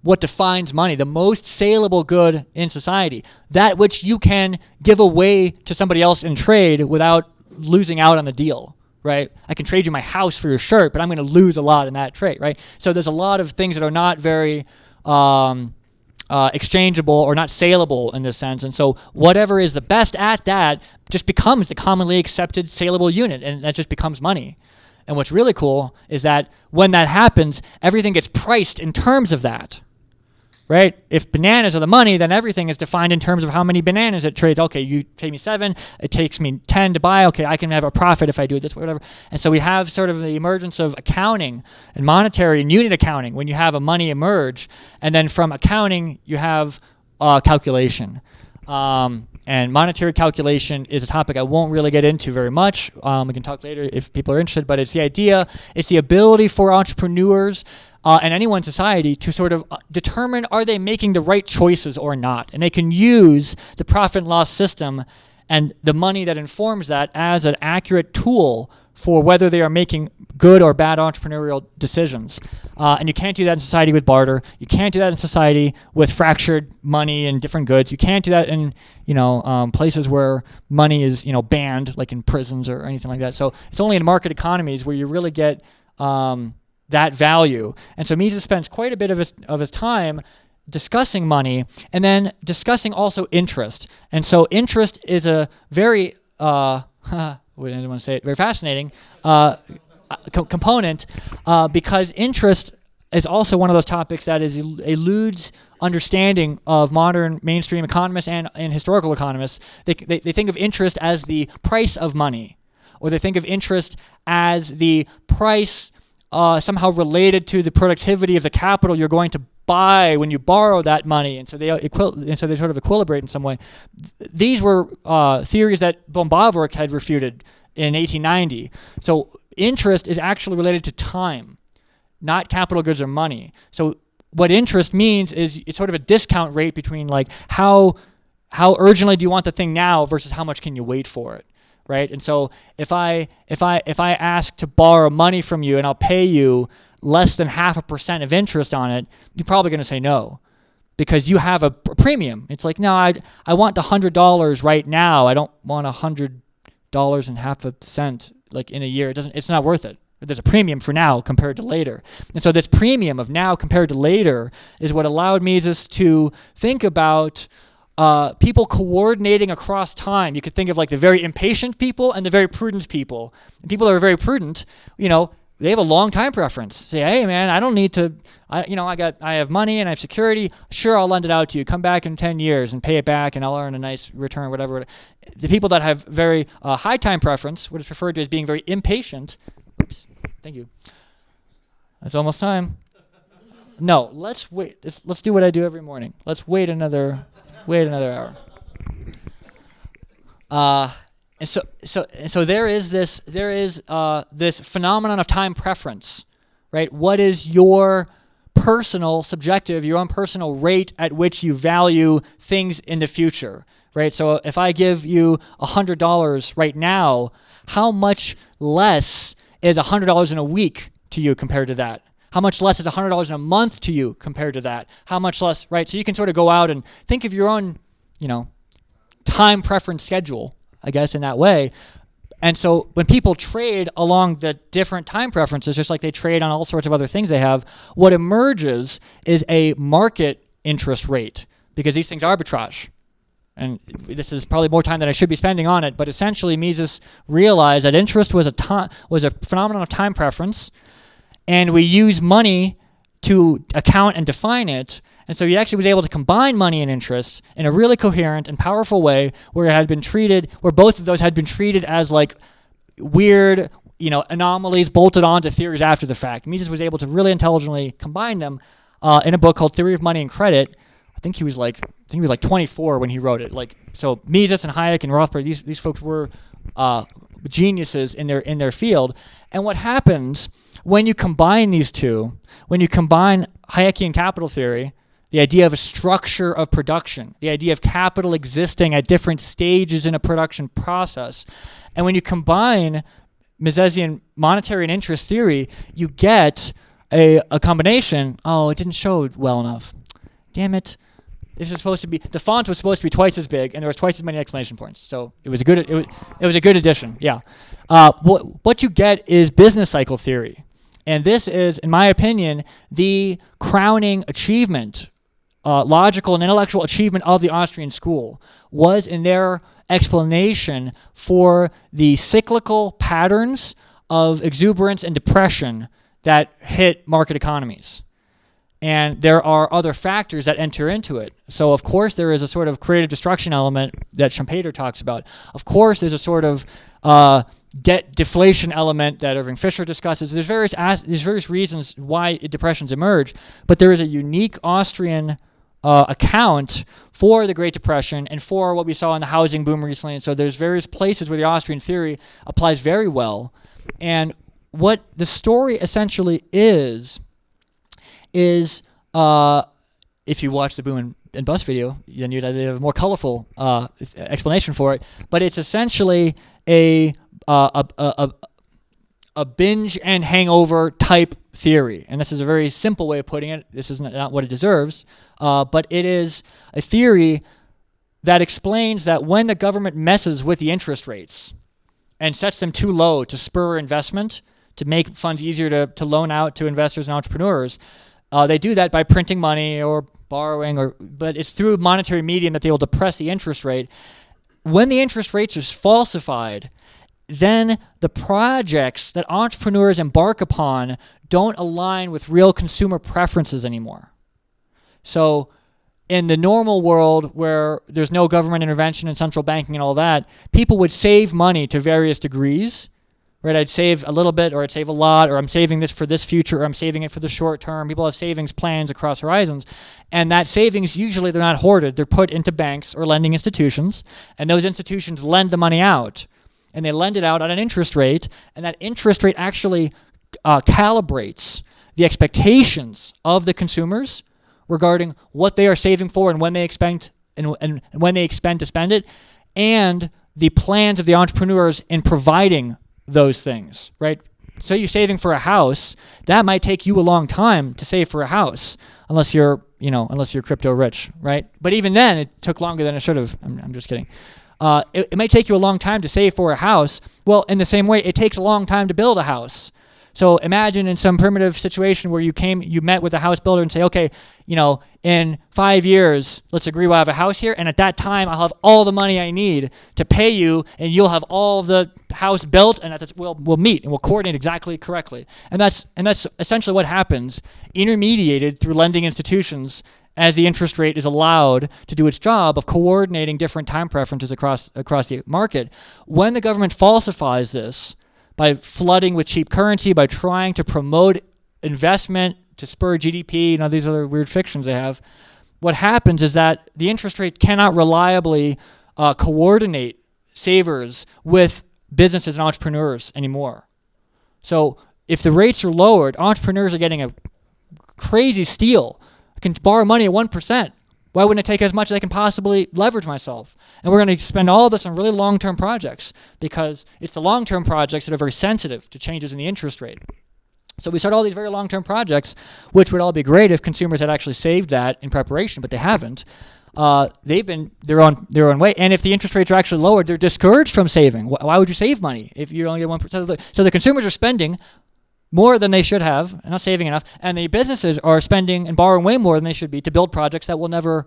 what defines money, the most saleable good in society, that which you can give away to somebody else in trade without losing out on the deal, right? I can trade you my house for your shirt, but I'm going to lose a lot in that trade, right? So there's a lot of things that are not very exchangeable or not saleable in this sense. And so whatever is the best at that just becomes the commonly accepted saleable unit, and that just becomes money. And what's really cool is that when that happens, everything gets priced in terms of that, right? If bananas are the money, then everything is defined in terms of how many bananas it trades. Okay, you pay me 7, it takes me 10 to buy. Okay, I can have a profit if I do this, whatever. And so we have sort of the emergence of accounting and monetary and unit accounting when you have a money emerge. And then from accounting, you have calculation. And monetary calculation is a topic I won't really get into very much. We can talk later if people are interested, but it's the ability for entrepreneurs and anyone in society to sort of determine, are they making the right choices or not? And they can use the profit and loss system and the money that informs that as an accurate tool for whether they are making good or bad entrepreneurial decisions. And you can't do that in society with barter. You can't do that in society with fractured money and different goods. You can't do that in places where money is banned, like in prisons or anything like that. So it's only in market economies where you really get that value. And so Mises spends quite a bit of his time discussing money and then discussing also interest. And so interest is a very very fascinating component because interest is also one of those topics that eludes understanding of modern mainstream economists and historical economists. They think of interest as the price of money, or they think of interest as the price somehow related to the productivity of the capital you're going to buy when you borrow that money, and so they sort of equilibrate in some way. These were theories that von Bavarick had refuted in 1890. So interest is actually related to time, not capital goods or money. So what interest means is it's sort of a discount rate between like how urgently do you want the thing now versus how much can you wait for it, right? And so if I ask to borrow money from you and I'll pay you less than 0.5% of interest on it, you're probably going to say no, because you have a premium. It's like, no, I want the $100 right now. I don't want $100.50 like in a year. It's not worth it. There's a premium for now compared to later. And so this premium of now compared to later is what allowed Mises to think about people coordinating across time. You could think of like the very impatient people and the very prudent people. And people that are very prudent, they have a long time preference. Say, hey man, I don't need to, I have money and I have security. Sure, I'll lend it out to you. Come back in 10 years and pay it back and I'll earn a nice return, whatever. The people that have very high time preference, what is referred to as being very impatient. Oops, thank you. That's almost time. No, let's wait. Let's do what I do every morning. Let's wait another hour. And so there is this phenomenon of time preference, right? What is your personal subjective, your own personal rate at which you value things in the future, right? So if I give you $100 right now, how much less is $100 in a week to you compared to that? How much less is $100 in a month to you compared to that? How much less, right? So you can sort of go out and think of your own, time preference schedule, I guess, in that way. And so when people trade along the different time preferences, just like they trade on all sorts of other things they have, what emerges is a market interest rate, because these things are arbitrage. And this is probably more time than I should be spending on it, but essentially Mises realized that interest was a phenomenon of time preference, and we use money to account and define it. And so he actually was able to combine money and interest in a really coherent and powerful way where both of those had been treated as like weird, anomalies bolted onto theories after the fact. Mises was able to really intelligently combine them in a book called Theory of Money and Credit. I think he was like 24 when he wrote it. So Mises and Hayek and Rothbard, these folks were geniuses in their field. And what happens when you combine these two, when you combine Hayekian capital theory, the idea of a structure of production, the idea of capital existing at different stages in a production process, and when you combine Misesian monetary and interest theory, you get a combination. Oh, it didn't show well enough. Damn it. This is supposed to be, the font was supposed to be twice as big, and there was twice as many exclamation points. So it was a good addition. Yeah. What you get is business cycle theory. And this is, in my opinion, the crowning achievement, logical and intellectual achievement of the Austrian school, was in their explanation for the cyclical patterns of exuberance and depression that hit market economies. And there are other factors that enter into it. So, of course, there is a sort of creative destruction element that Schumpeter talks about. Of course, there's a sort of debt deflation element that Irving Fisher discusses. There's various reasons why depressions emerge, but there is a unique Austrian account for the Great Depression and for what we saw in the housing boom recently. And so there's various places where the Austrian theory applies very well. And what the story essentially is if you watch the boom and bust video, then you'd have a more colorful explanation for it. But it's essentially a binge and hangover type theory. And this is a very simple way of putting it. This is not what it deserves. But it is a theory that explains that when the government messes with the interest rates and sets them too low to spur investment, to make funds easier to loan out to investors and entrepreneurs, they do that by printing money or borrowing, but it's through monetary medium that they will depress the interest rate. When the interest rates are falsified, then the projects that entrepreneurs embark upon don't align with real consumer preferences anymore. So in the normal world where there's no government intervention and central banking and all that, people would save money to various degrees. Right, I'd save a little bit, or I'd save a lot, or I'm saving this for this future, or I'm saving it for the short term. People have savings plans across horizons, and that savings, usually they're not hoarded. They're put into banks or lending institutions, and those institutions lend the money out, and they lend it out at an interest rate, and that interest rate actually calibrates the expectations of the consumers regarding what they are saving for and when they expect and when they expend to spend it, and the plans of the entrepreneurs in providing those things, right? So you're saving for a house, that might take you a long time to save for a house, unless you're crypto rich, right? But even then, it took longer than it should have. I'm just kidding. It may take you a long time to save for a house. Well, in the same way, it takes a long time to build a house. So imagine in some primitive situation where you met with a house builder and say, okay, in 5 years, let's agree we'll have a house here, and at that time I'll have all the money I need to pay you, and you'll have all the house built, and we'll meet and we'll coordinate exactly correctly. And that's essentially what happens, intermediated through lending institutions, as the interest rate is allowed to do its job of coordinating different time preferences across the market. When the government falsifies this by flooding with cheap currency, by trying to promote investment to spur GDP, these other weird fictions they have, what happens is that the interest rate cannot reliably coordinate savers with businesses and entrepreneurs anymore. So if the rates are lowered, entrepreneurs are getting a crazy steal. I can borrow money at 1%. Why wouldn't it take as much as I can possibly leverage myself? And we're going to spend all this on really long-term projects because it's the long-term projects that are very sensitive to changes in the interest rate. So we start all these very long-term projects, which would all be great if consumers had actually saved that in preparation, but they haven't. They've been their own way. And if the interest rates are actually lowered, they're discouraged from saving. Why would you save money if you only get 1%? So the consumers are spending more than they should have, and not saving enough, and the businesses are spending and borrowing way more than they should be to build projects that will never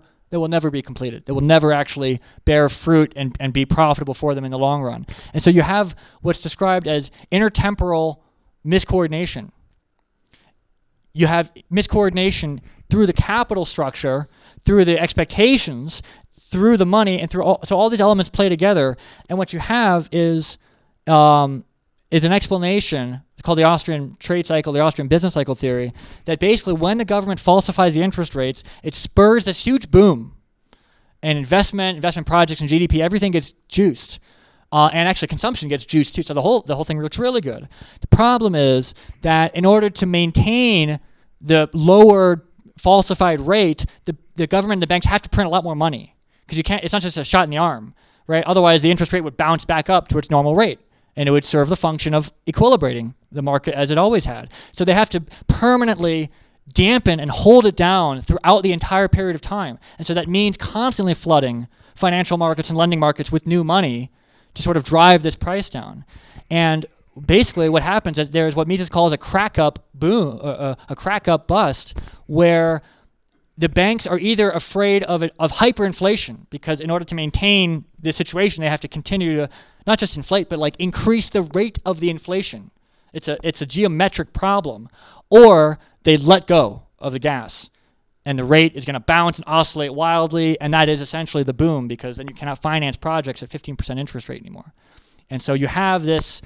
be completed. They will never actually bear fruit and be profitable for them in the long run. And so you have what's described as intertemporal miscoordination. You have miscoordination through the capital structure, through the expectations, through the money, and so all these elements play together. And what you have is an explanation called the Austrian trade cycle, the Austrian business cycle theory, that basically when the government falsifies the interest rates, it spurs this huge boom. And investment projects and GDP, everything gets juiced. And actually consumption gets juiced too. So the whole thing looks really good. The problem is that in order to maintain the lower falsified rate, the government and the banks have to print a lot more money. Because it's not just a shot in the arm, right? Otherwise the interest rate would bounce back up to its normal rate. And it would serve the function of equilibrating the market as it always had. So they have to permanently dampen and hold it down throughout the entire period of time. And so that means constantly flooding financial markets and lending markets with new money to sort of drive this price down. And basically what happens is there's what Mises calls a crack-up boom, a crack-up bust, where the banks are either afraid of hyperinflation, because in order to maintain this situation, they have to continue to not just inflate, but like increase the rate of the inflation. It's a geometric problem. Or they let go of the gas, and the rate is going to bounce and oscillate wildly, and that is essentially the boom, because then you cannot finance projects at 15% interest rate anymore. And so you have this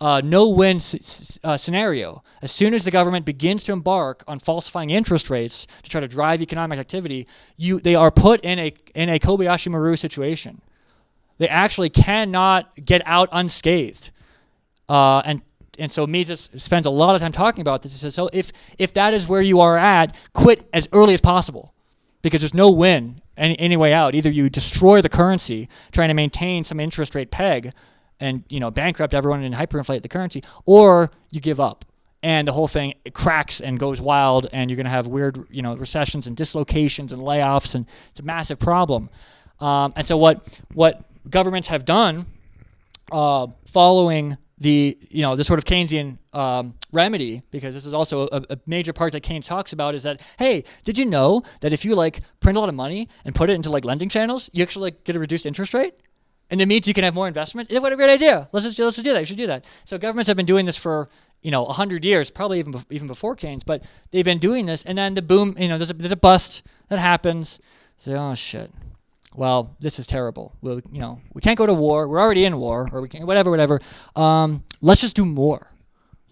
no-win scenario. As soon as the government begins to embark on falsifying interest rates to try to drive economic activity, they are put in a Kobayashi Maru situation. They actually cannot get out unscathed. And so Mises spends a lot of time talking about this. He says, so if that is where you are at, quit as early as possible, because there's no win any way out. Either you destroy the currency trying to maintain some interest rate peg and bankrupt everyone and hyperinflate the currency, or you give up and the whole thing cracks and goes wild, and you're going to have weird recessions and dislocations and layoffs, and it's a massive problem. And so what governments have done following the sort of Keynesian remedy, because this is also a major part that Keynes talks about, is that, hey, did you know that if you print a lot of money and put it into lending channels, you actually get a reduced interest rate? And it means you can have more investment. What a great idea. Let's do that. You should do that. So governments have been doing this for 100 years, probably even before Keynes, but they've been doing this. And then the boom, there's a bust that happens. So, oh shit. Well, this is terrible. We can't go to war. We're already in war, or we can't, whatever. Let's just do more.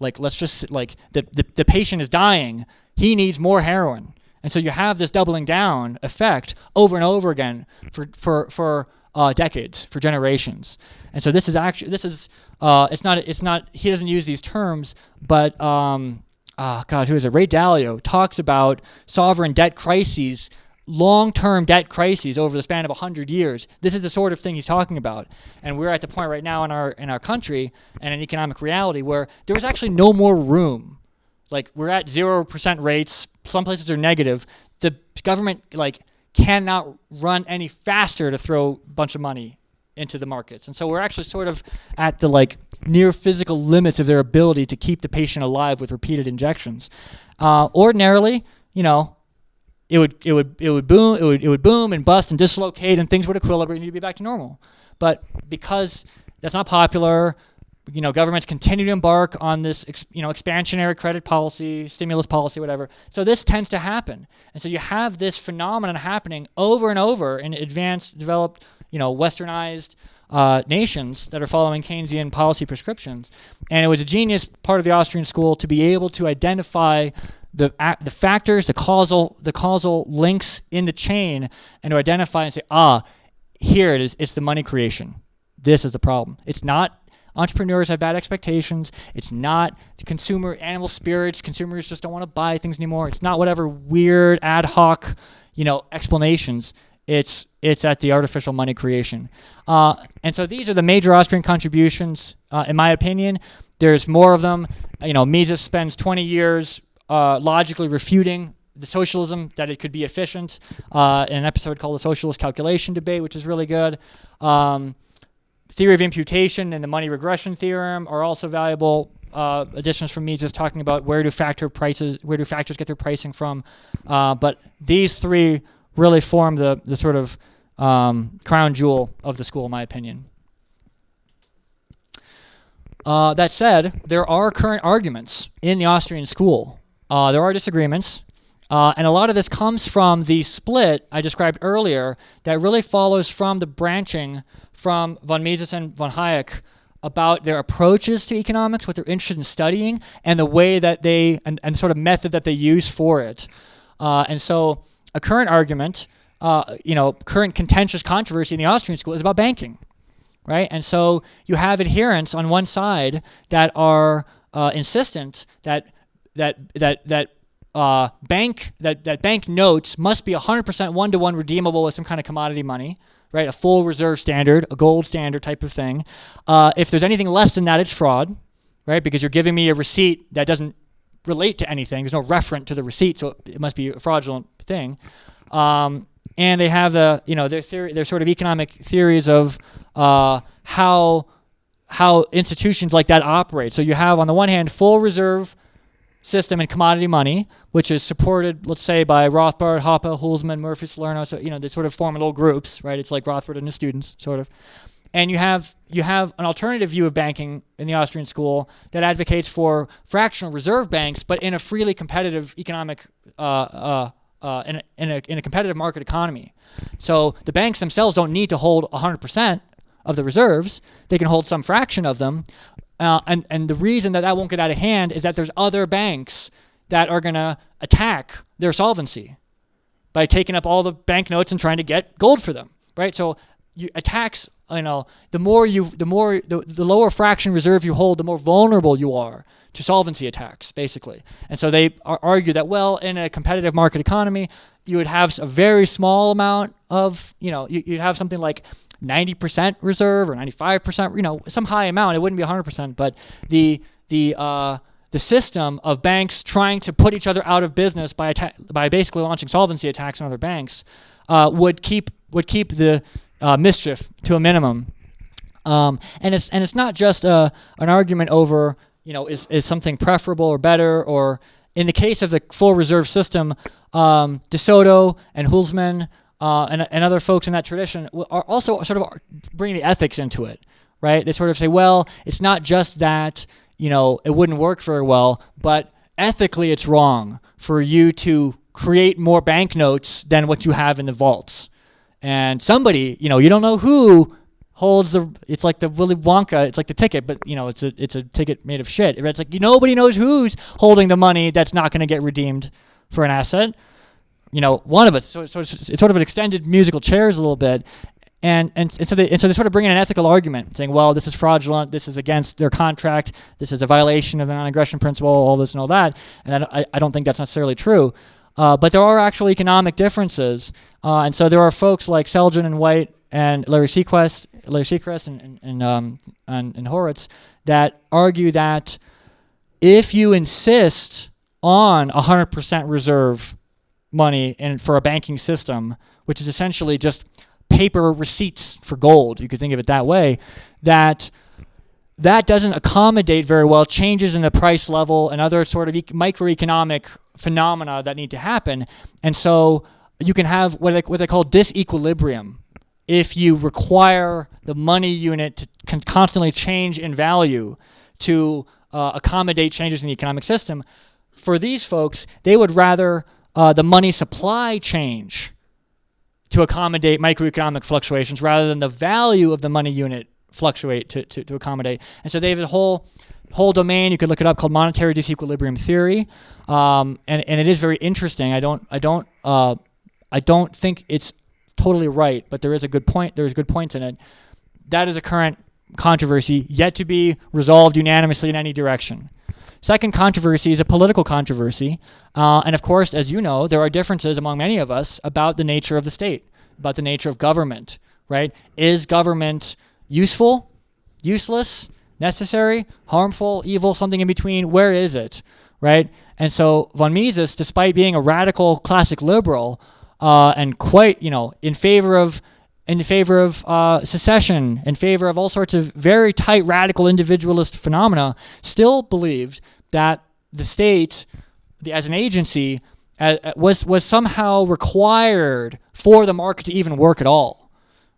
Let's just the patient is dying. He needs more heroin. And so you have this doubling down effect over and over again for decades, for generations. And so this is it's not he doesn't use these terms, but who is it? Ray Dalio talks about sovereign debt crises, long-term debt crises over the span of 100 years. This is the sort of thing he's talking about. And we're at the point right now in our country and in economic reality where there is actually no more room. We're at 0% rates. Some places are negative. The government cannot run any faster to throw a bunch of money into the markets. And so we're actually sort of at the like near physical limits of their ability to keep the patient alive with repeated injections. Ordinarily, you know, it would boom and bust and dislocate, and things would equilibrate and you'd be back to normal. But because that's not popular, you know, governments continue to embark on this, expansionary credit policy, stimulus policy, whatever. So this tends to happen. And so you have this phenomenon happening over and over in advanced, developed, westernized nations that are following Keynesian policy prescriptions. And it was a genius part of the Austrian school to be able to identify the factors, the causal links in the chain, and to identify and say, here it is, it's the money creation. This is the problem. It's not entrepreneurs have bad expectations. It's not the consumer animal spirits. Consumers just don't want to buy things anymore. It's not whatever weird ad hoc, explanations. It's at the artificial money creation. And so these are the major Austrian contributions, in my opinion. There's more of them. Mises spends 20 years logically refuting the socialism, that it could be efficient, in an episode called The Socialist Calculation Debate, which is really good. Theory of imputation and the money regression theorem are also valuable additions from Mises, talking about where do factors get their pricing from. But these three really form the sort of crown jewel of the school, in my opinion. That said, there are current arguments in the Austrian school. There are disagreements. And a lot of this comes from the split I described earlier that really follows from the branching from von Mises and von Hayek about their approaches to economics, what they're interested in studying, and the way that and sort of method that they use for it. And so a current argument, current contentious controversy in the Austrian school is about banking, right? And so you have adherents on one side that are insistent that bank notes must be 100% one-to-one redeemable with some kind of commodity money, right? A full reserve standard, a gold standard type of thing. If there's anything less than that, it's fraud, right? Because you're giving me a receipt that doesn't relate to anything. There's no referent to the receipt, so it must be a fraudulent thing. And they have their sort of economic theories of how institutions like that operate. So you have, on the one hand, full reserve system and commodity money, which is supported, let's say, by Rothbard, Hoppe, Hulsmann, Murphy, Salerno. So they sort of form little groups, right? It's like Rothbard and his students, sort of. And you have an alternative view of banking in the Austrian school that advocates for fractional reserve banks, but in a freely competitive economic, in a competitive market economy. So the banks themselves don't need to hold 100% of the reserves. They can hold some fraction of them. And the reason that won't get out of hand is that there's other banks that are going to attack their solvency by taking up all the banknotes and trying to get gold for them, right? So attacks, the lower fraction reserve you hold, the more vulnerable you are to solvency attacks, basically. And so they argue that, well, in a competitive market economy, you would have a very small amount of, you'd have something like 90% reserve or 95%, some high amount. It wouldn't be 100%, but the system of banks trying to put each other out of business by basically launching solvency attacks on other banks would keep the mischief to a minimum. And it's not just an argument over is something preferable or better, or in the case of the full reserve system, De Soto and Hulsmann and other folks in that tradition are also sort of bringing the ethics into it, right? They sort of say, well, it's not just that, it wouldn't work very well, but ethically it's wrong for you to create more banknotes than what you have in the vaults. And somebody, you don't know who holds it's like the Willy Wonka, it's like the ticket, but it's a ticket made of shit. It's like nobody knows who's holding the money that's not going to get redeemed for an asset. One of us. So it's sort of an extended musical chairs a little bit, and so they sort of bring in an ethical argument, saying, well, this is fraudulent, this is against their contract, this is a violation of the non-aggression principle, all this and all that. And I don't think that's necessarily true, but there are actual economic differences, and so there are folks like Selgin and White and Larry Seacrest and Horowitz that argue that if you insist on 100% reserve money for a banking system, which is essentially just paper receipts for gold, you could think of it that way, that doesn't accommodate very well changes in the price level and other sort of microeconomic phenomena that need to happen. And so you can have what they call disequilibrium. If you require the money unit to constantly change in value to accommodate changes in the economic system, for these folks, they would rather the money supply change to accommodate microeconomic fluctuations rather than the value of the money unit fluctuate to accommodate. And so they have a whole domain, you could look it up, called monetary disequilibrium theory, and it is very interesting. I don't think it's totally right, but there is a good point. There's good points in it. That is a current controversy yet to be resolved unanimously in any direction. Second controversy is a political controversy, and of course, as you know, there are differences among many of us about the nature of the state, about the nature of government, right? Is government useful, useless, necessary, harmful, evil, something in between? Where is it, right? And so von Mises, despite being a radical classic liberal and quite, in favor of secession, in favor of all sorts of very tight, radical, individualist phenomena, still believed that the state, as an agency, was somehow required for the market to even work at all,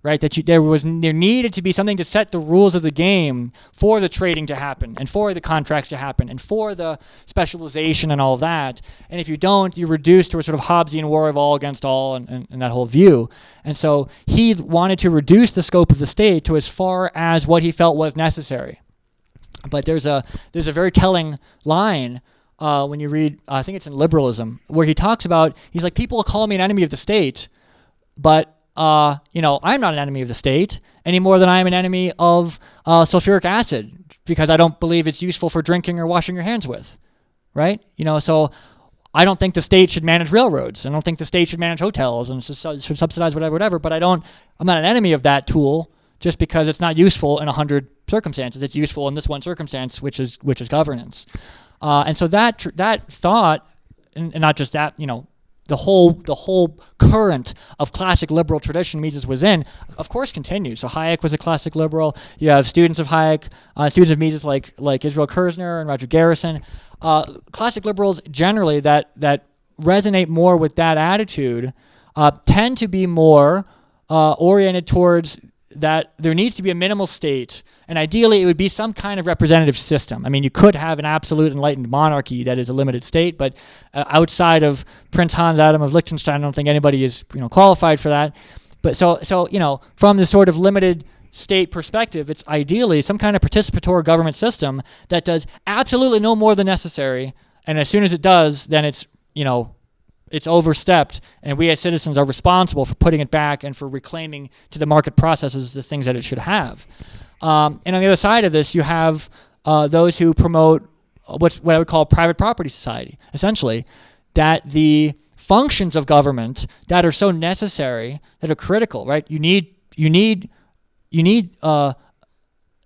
right? That there needed to be something to set the rules of the game for the trading to happen, and for the contracts to happen, and for the specialization and all that. And if you don't, you're reduced to a sort of Hobbesian war of all against all, and that whole view. And so he wanted to reduce the scope of the state to as far as what he felt was necessary. But there's a very telling line when you read, I think it's in Liberalism, where he talks about, he's like, people call me an enemy of the state, but I'm not an enemy of the state any more than I am an enemy of sulfuric acid, because I don't believe it's useful for drinking or washing your hands with, right? So I don't think the state should manage railroads. I don't think the state should manage hotels and should subsidize whatever. But I'm not an enemy of that tool just because it's not useful in 100 circumstances. It's useful in this one circumstance, which is governance. And so that thought, and not just that, the whole current of classic liberal tradition Mises was in, of course, continues. So Hayek was a classic liberal. You have students of Hayek, students of Mises like Israel Kirzner and Roger Garrison. Classic liberals generally that resonate more with that attitude tend to be more oriented towards that there needs to be a minimal state, and ideally it would be some kind of representative system. I mean, you could have an absolute enlightened monarchy that is a limited state, but outside of Prince Hans Adam of Liechtenstein, I don't think anybody is qualified for that. But so from this sort of limited state perspective, it's ideally some kind of participatory government system that does absolutely no more than necessary, and as soon as it does, then it's overstepped, and we as citizens are responsible for putting it back and for reclaiming to the market processes the things that it should have. And on the other side of this, you have those who promote what I would call private property society, essentially, that the functions of government that are so necessary, that are critical, right? You need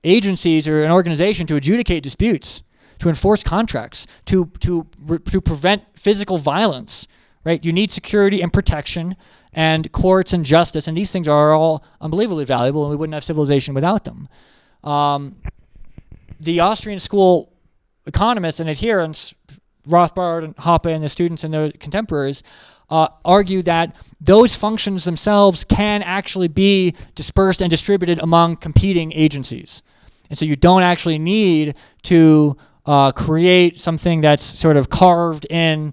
agencies or an organization to adjudicate disputes, to enforce contracts, to prevent physical violence. Right? You need security and protection and courts and justice, and these things are all unbelievably valuable, and we wouldn't have civilization without them. The Austrian school economists and adherents, Rothbard and Hoppe and the students and their contemporaries, argue that those functions themselves can actually be dispersed and distributed among competing agencies. And so you don't actually need to create something that's sort of carved in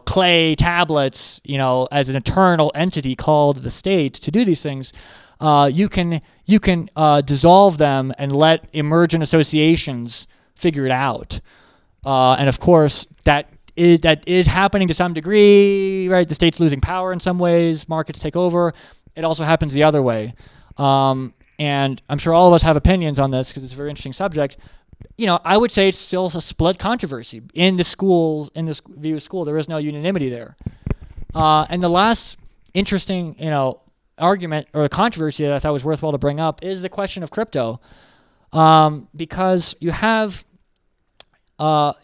clay tablets, as an eternal entity called the state to do these things. You can dissolve them and let emergent associations figure it out. And of course, that is happening to some degree, right? The state's losing power in some ways. Markets take over. It also happens the other way. And I'm sure all of us have opinions on this because it's a very interesting subject. I would say it's still a split controversy in this view of school. There is no unanimity there. And the last interesting, argument or controversy that I thought was worthwhile to bring up is the question of crypto, because you have a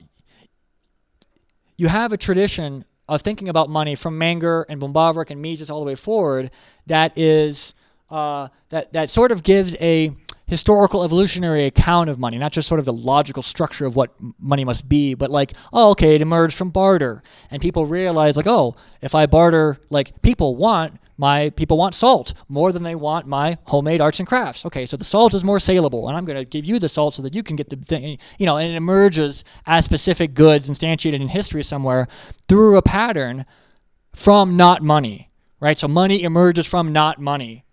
tradition of thinking about money from Menger and Bombaverick and Mises all the way forward that is that sort of gives a historical evolutionary account of money, not just sort of the logical structure of what money must be, but like, oh, okay, it emerged from barter, and people realize like, oh, if I barter, like people want salt more than they want my homemade arts and crafts. Okay, so the salt is more saleable, and I'm going to give you the salt so that you can get the thing, and it emerges as specific goods instantiated in history somewhere through a pattern from not money, right? So money emerges from not money,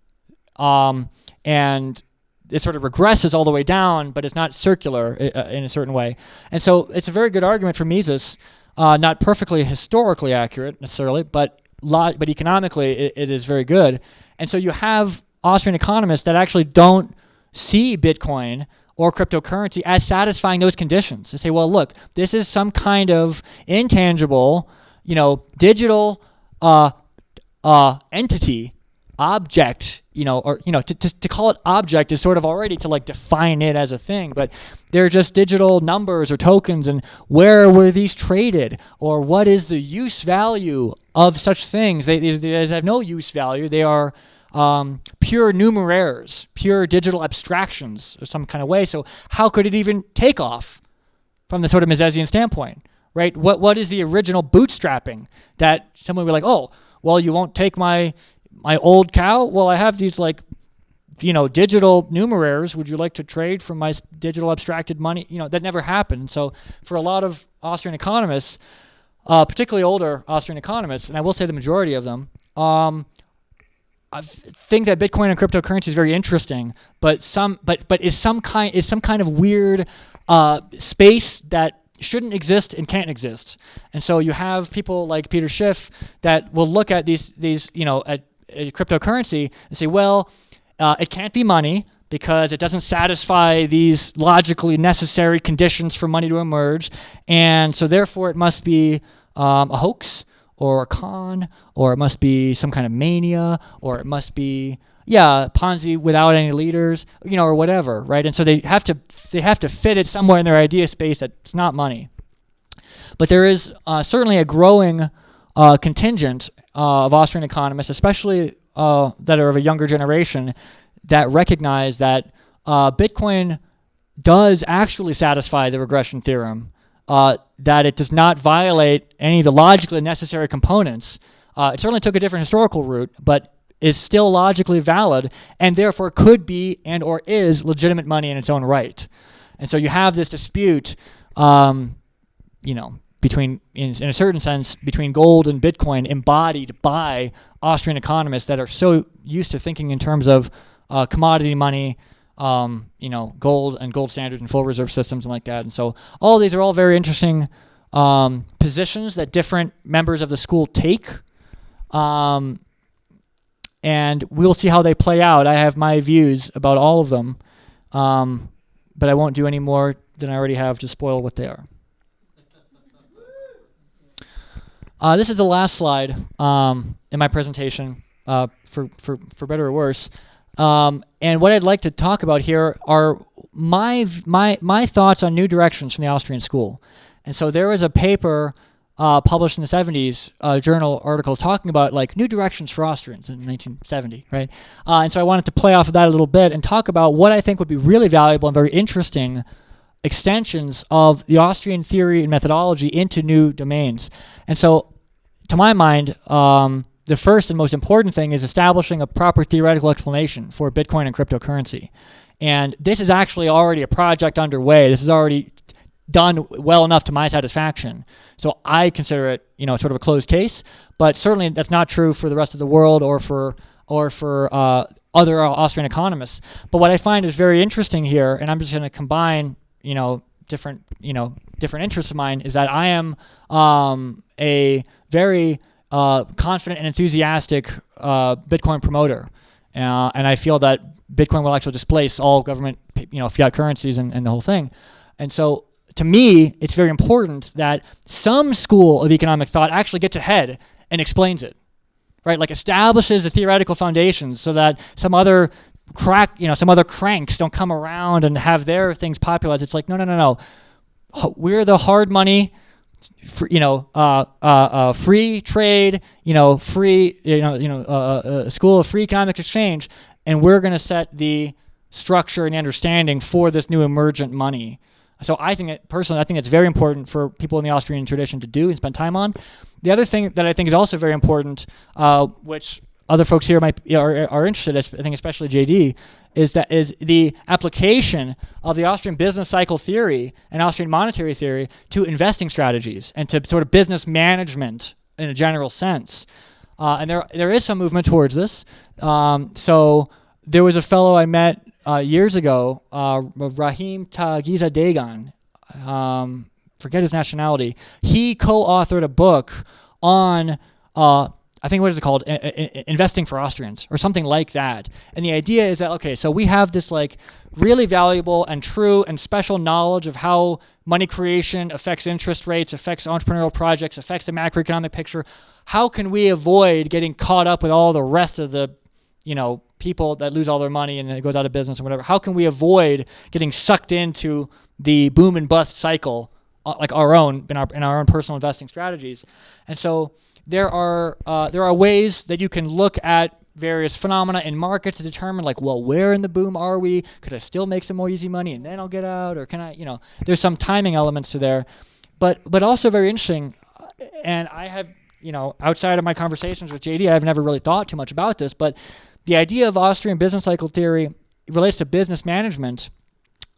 and it sort of regresses all the way down, but it's not circular in a certain way. And so it's a very good argument for Mises, not perfectly historically accurate necessarily, but economically it is very good. And so you have Austrian economists that actually don't see Bitcoin or cryptocurrency as satisfying those conditions. They say, well, look, this is some kind of intangible, digital entity, object, to call it object is sort of already to like define it as a thing, but they're just digital numbers or tokens, and where were these traded, or what is the use value of such things? They have no use value. They are pure numeraires, pure digital abstractions of some kind of way. So how could it even take off from the sort of Misesian standpoint, right? What is the original bootstrapping that someone would be like, oh, well, you won't take my old cow? Well, I have these digital numeraires. Would you like to trade for my digital abstracted money? That never happened. So for a lot of Austrian economists, particularly older Austrian economists, and I will say the majority of them, I think that Bitcoin and cryptocurrency is very interesting, but is some kind of weird space that shouldn't exist and can't exist. And so you have people like Peter Schiff that will look at these at cryptocurrency and say, well, it can't be money because it doesn't satisfy these logically necessary conditions for money to emerge, and so therefore it must be a hoax or a con, or it must be some kind of mania, or it must be Ponzi without any leaders, or whatever, right? And so they have to fit it somewhere in their idea space that's not money. But there is certainly a growing contingent of Austrian economists, especially that are of a younger generation, that recognize that Bitcoin does actually satisfy the regression theorem, that it does not violate any of the logically necessary components. It certainly took a different historical route, but is still logically valid, and therefore could be and or is legitimate money in its own right. And so you have this dispute, between, in a certain sense, between gold and Bitcoin, embodied by Austrian economists that are so used to thinking in terms of commodity money, gold and gold standard and full reserve systems and like that. And so all these are all very interesting positions that different members of the school take. And we'll see how they play out. I have my views about all of them, but I won't do any more than I already have to spoil what they are. This is the last slide in my presentation, for better or worse. And what I'd like to talk about here are my thoughts on new directions from the Austrian school. And so there was a paper published in the 70s, journal articles talking about like new directions for Austrians in 1970, right? And so I wanted to play off of that a little bit and talk about what I think would be really valuable and very interesting extensions of the Austrian theory and methodology into new domains. And so, to my mind, the first and most important thing is establishing a proper theoretical explanation for Bitcoin and cryptocurrency. And this is actually already a project underway. This is already done well enough to my satisfaction. So I consider it, sort of a closed case, but certainly that's not true for the rest of the world or for other Austrian economists. But what I find is very interesting here, and I'm just going to combine, different interests of mine, is that I am a very confident and enthusiastic Bitcoin promoter. And I feel that Bitcoin will actually displace all government, fiat currencies and the whole thing. And so to me, it's very important that some school of economic thought actually gets ahead and explains it, right? Like establishes the theoretical foundations so that some other cranks don't come around and have their things popularized. It's like, no. We're the hard money, free trade, free, a school of free economic exchange, and we're going to set the structure and understanding for this new emergent money. So I think it's very important for people in the Austrian tradition to do and spend time on. The other thing that I think is also very important, which other folks here are interested in, I think especially JD, is the application of the Austrian business cycle theory and Austrian monetary theory to investing strategies and to sort of business management in a general sense. And there is some movement towards this. So there was a fellow I met years ago, Rahim Tagiza Dagan, forget his nationality. He co-authored a book on, I think, what is it called? Investing for Austrians or something like that. And the idea is that, okay, so we have this like really valuable and true and special knowledge of how money creation affects interest rates, affects entrepreneurial projects, affects the macroeconomic picture. How can we avoid getting caught up with all the rest of the people that lose all their money and it goes out of business or whatever? How can we avoid getting sucked into the boom and bust cycle, like our own in our own personal investing strategies? And so there are ways that you can look at various phenomena in markets to determine, like, well, where in the boom are we? Could I still make some more easy money and then I'll get out, or can I? There's some timing elements to there, but also very interesting. And I have, outside of my conversations with JD, I've never really thought too much about this, but the idea of Austrian business cycle theory relates to business management,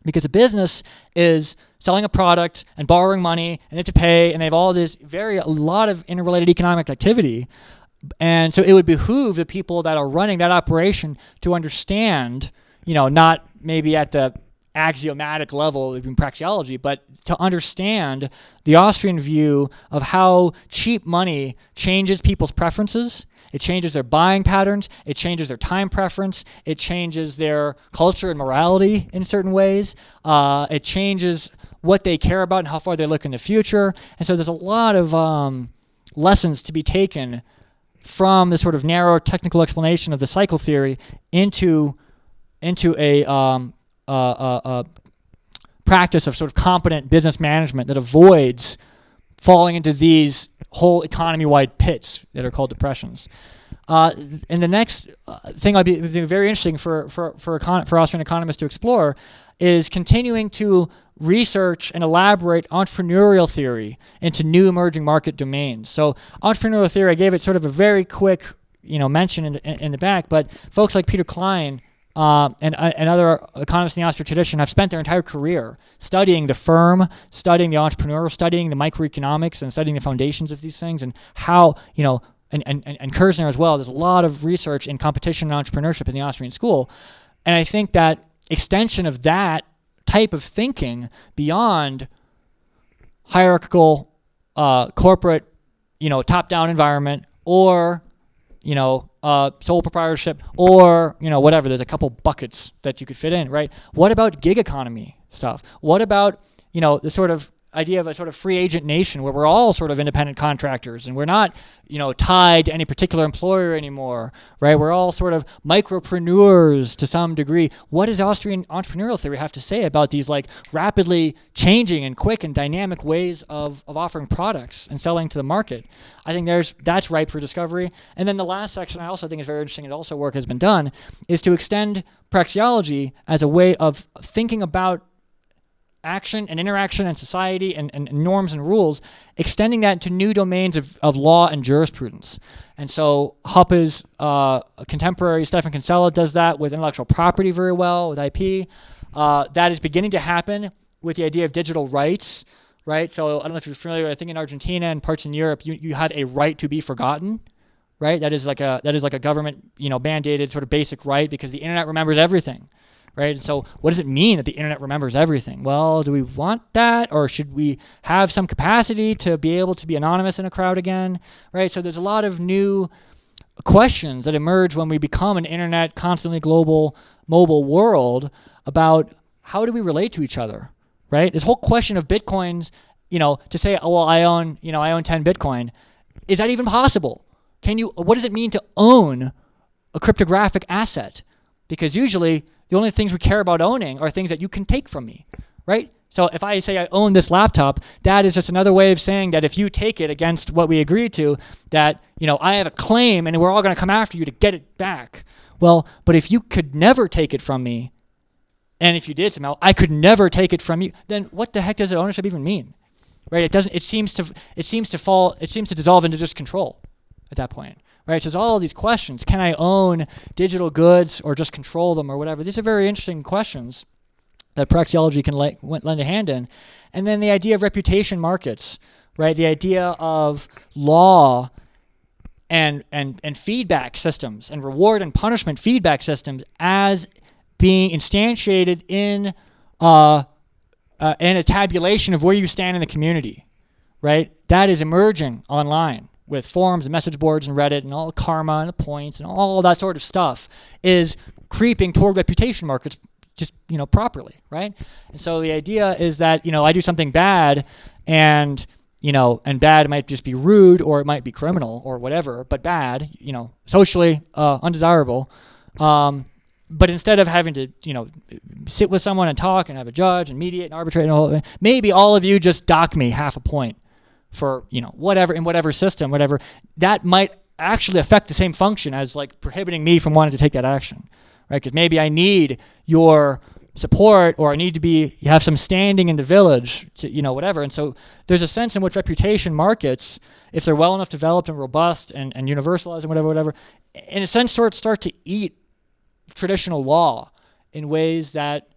because a business is selling a product and borrowing money and they have to pay, and they have all this a lot of interrelated economic activity. And so it would behoove the people that are running that operation to understand, not maybe at the axiomatic level in praxeology, but to understand the Austrian view of how cheap money changes people's preferences. It changes their buying patterns. It changes their time preference. It changes their culture and morality in certain ways. It changes what they care about and how far they look in the future. And so there's a lot of lessons to be taken from this sort of narrow technical explanation of the cycle theory into a practice of sort of competent business management that avoids falling into these whole economy-wide pits that are called depressions. And the next thing I'd be very interesting for Austrian economists to explore is continuing to research and elaborate entrepreneurial theory into new emerging market domains. So entrepreneurial theory, I gave it sort of a very quick mention in the back, but folks like Peter Klein and other economists in the Austrian tradition have spent their entire career studying the firm, studying the entrepreneur, studying the microeconomics, and studying the foundations of these things, and how, and Kerzner as well. There's a lot of research in competition and entrepreneurship in the Austrian school. And I think that extension of that type of thinking beyond hierarchical corporate, top-down environment, or sole proprietorship, or whatever. There's a couple buckets that you could fit in, right? What about gig economy stuff? What about the sort of idea of a sort of free agent nation where we're all sort of independent contractors and we're not tied to any particular employer anymore, right? We're all sort of micropreneurs to some degree. What does Austrian entrepreneurial theory have to say about these like rapidly changing and quick and dynamic ways of offering products and selling to the market? I think that's ripe for discovery. And then the last section I also think is very interesting, and also work has been done, is to extend praxeology as a way of thinking about action and interaction and society and norms and rules, extending that to new domains of law and jurisprudence. And so Hoppe's contemporary Stefan Kinsella does that with intellectual property very well, with IP. That is beginning to happen with the idea of digital rights, right? So I don't know if you're familiar, I think in Argentina and parts in Europe, you have a right to be forgotten, right? That is like a government, mandated sort of basic right, because the internet remembers everything. Right? And so what does it mean that the internet remembers everything? Well, do we want that? Or should we have some capacity to be able to be anonymous in a crowd again? Right? So there's a lot of new questions that emerge when we become an internet, constantly global, mobile world about how do we relate to each other? Right? This whole question of Bitcoins, to say, oh, well, I own 10 Bitcoin. Is that even possible? What does it mean to own a cryptographic asset? Because usually the only things we care about owning are things that you can take from me, right? So if I say I own this laptop, that is just another way of saying that if you take it against what we agreed to, that, I have a claim and we're all going to come after you to get it back. Well, but if you could never take it from me, and if you did somehow, I could never take it from you, then what the heck does ownership even mean? Right? It doesn't. It seems to dissolve into just control at that point. Right? So there's all of these questions. Can I own digital goods or just control them or whatever? These are very interesting questions that praxeology can lend a hand in. And then the idea of reputation markets, right? The idea of law and feedback systems and reward and punishment feedback systems as being instantiated in a tabulation of where you stand in the community, right? That is emerging online with forums and message boards and Reddit and all the karma and the points and all that sort of stuff is creeping toward reputation markets just, properly, right? And so the idea is that, I do something bad and, and bad might just be rude or it might be criminal or whatever, but bad, socially undesirable. But instead of having to, sit with someone and talk and have a judge and mediate and arbitrate and all, maybe all of you just dock me half a point for, whatever, in whatever system, whatever, that might actually affect the same function as like prohibiting me from wanting to take that action, right? Because maybe I need your support or I need to have some standing in the village to, whatever. And so there's a sense in which reputation markets, if they're well enough developed and robust and universalized and whatever, in a sense start to eat traditional law in ways that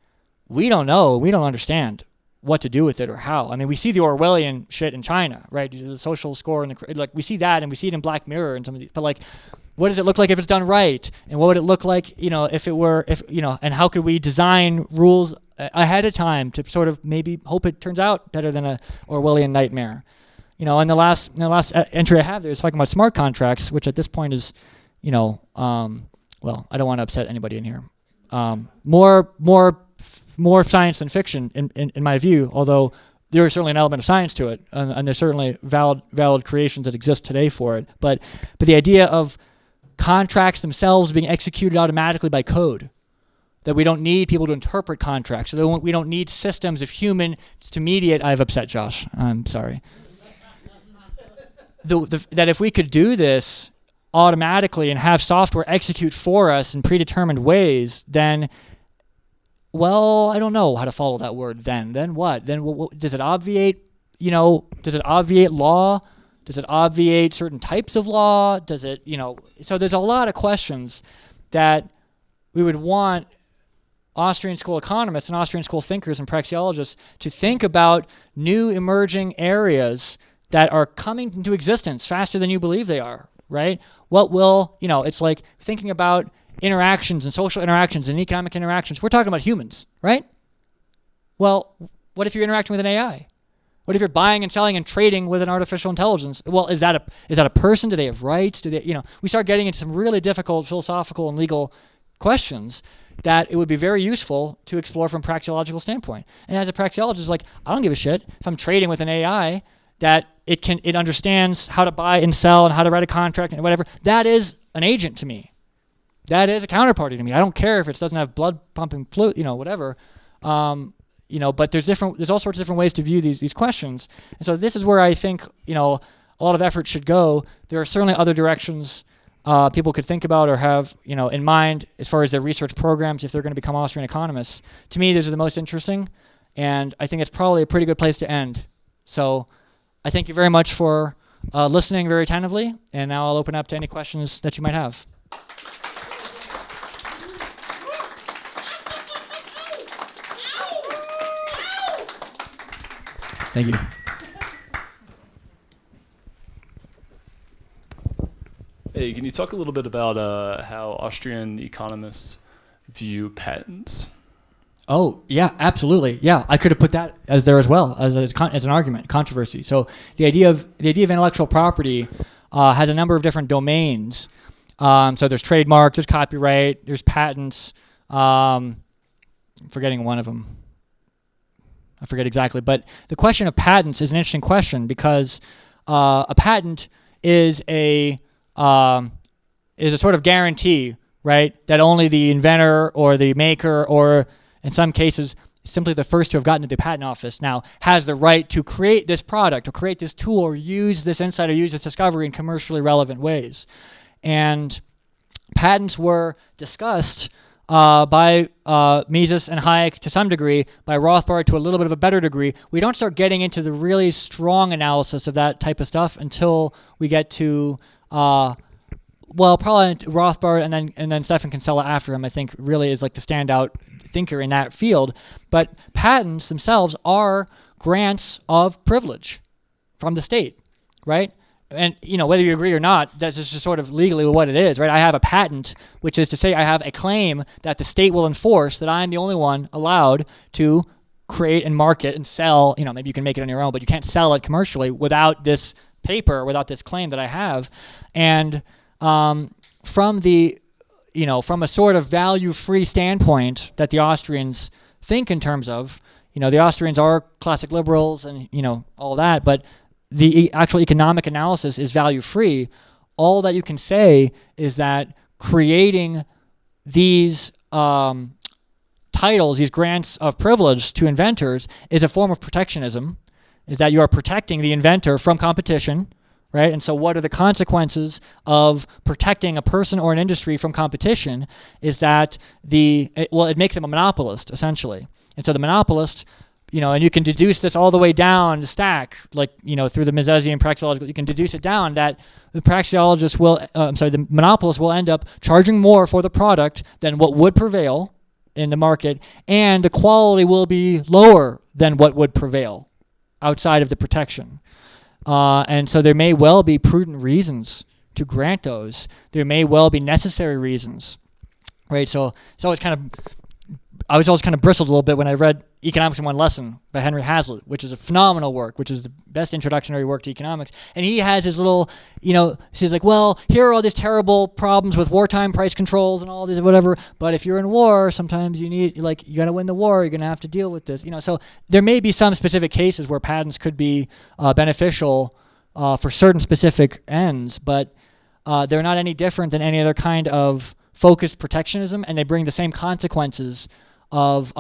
we don't understand what to do with it or how. I mean, we see the Orwellian shit in China, right? The social score and we see that, and we see it in Black Mirror and some of these. But what does it look like if it's done right? And what would it look like, and how could we design rules ahead of time to sort of maybe hope it turns out better than a Orwellian nightmare? And the last entry I have there is talking about smart contracts, which at this point is, well, I don't want to upset anybody in here. More science than fiction, in my view, although there is certainly an element of science to it, and there's certainly valid creations that exist today for it. But the idea of contracts themselves being executed automatically by code, that we don't need people to interpret contracts, so we don't need systems of humans to mediate. I've upset Josh. I'm sorry. That if we could do this automatically and have software execute for us in predetermined ways, then, well, I don't know how to follow that word then. Then what? Then does it obviate, does it obviate law? Does it obviate certain types of law? Does it, so there's a lot of questions that we would want Austrian school economists and Austrian school thinkers and praxeologists to think about new emerging areas that are coming into existence faster than you believe they are, right? What will, it's like thinking about interactions and social interactions and economic interactions. We're talking about humans, right? Well, what if you're interacting with an AI? What if you're buying and selling and trading with an artificial intelligence? Well, is that a person? Do they have rights? Do they, we start getting into some really difficult philosophical and legal questions that it would be very useful to explore from a praxeological standpoint. And as a praxeologist, I don't give a shit if I'm trading with an AI that it understands how to buy and sell and how to write a contract and whatever. That is an agent to me. That is a counterparty to me. I don't care if it doesn't have blood pumping fluid, whatever. But there's all sorts of different ways to view these questions. And so this is where I think, a lot of effort should go. There are certainly other directions people could think about or have, in mind as far as their research programs if they're going to become Austrian economists. To me, these are the most interesting, and I think it's probably a pretty good place to end. So I thank you very much for listening very attentively, and now I'll open up to any questions that you might have. Thank you. Hey, can you talk a little bit about how Austrian economists view patents? Oh, yeah, absolutely. Yeah, I could have put that as there as well as an argument, controversy. So the idea of intellectual property has a number of different domains. So there's trademark, there's copyright, there's patents. I'm forgetting one of them. I forget exactly, but the question of patents is an interesting question because a patent is a sort of guarantee, right, that only the inventor or the maker or in some cases simply the first to have gotten to the patent office, now has the right to create this product or create this tool or use this insight or use this discovery in commercially relevant ways. And patents were discussed by Mises and Hayek to some degree, by Rothbard to a little bit of a better degree. We don't start getting into the really strong analysis of that type of stuff until we get to, probably Rothbard and then Stephan Kinsella after him, I think really is like the standout thinker in that field. But patents themselves are grants of privilege from the state, right? And, whether you agree or not, that's just sort of legally what it is, right? I have a patent, which is to say I have a claim that the state will enforce that I'm the only one allowed to create and market and sell. Maybe you can make it on your own, but you can't sell it commercially without this paper, without this claim that I have. And from a sort of value-free standpoint that the Austrians think in terms of, the Austrians are classic liberals and, all that, but the actual economic analysis is value-free. All that you can say is that creating these titles, these grants of privilege to inventors is a form of protectionism, is that you are protecting the inventor from competition, right? And so what are the consequences of protecting a person or an industry from competition is that it makes them a monopolist, essentially. And so the monopolist, and you can deduce this all the way down the stack, like, through the Misesian praxeological, you can deduce it down that the the monopolist will end up charging more for the product than what would prevail in the market, and the quality will be lower than what would prevail outside of the protection. And so there may well be prudent reasons to grant those. There may well be necessary reasons, right? So I was always kind of bristled a little bit when I read Economics in One Lesson by Henry Hazlitt, which is a phenomenal work, which is the best introductory work to economics. And he has his little, he's like, well, here are all these terrible problems with wartime price controls and all this whatever, but if you're in war, sometimes you got to win the war, you're going to have to deal with this. So there may be some specific cases where patents could be beneficial for certain specific ends, but they're not any different than any other kind of focused protectionism, and they bring the same consequences of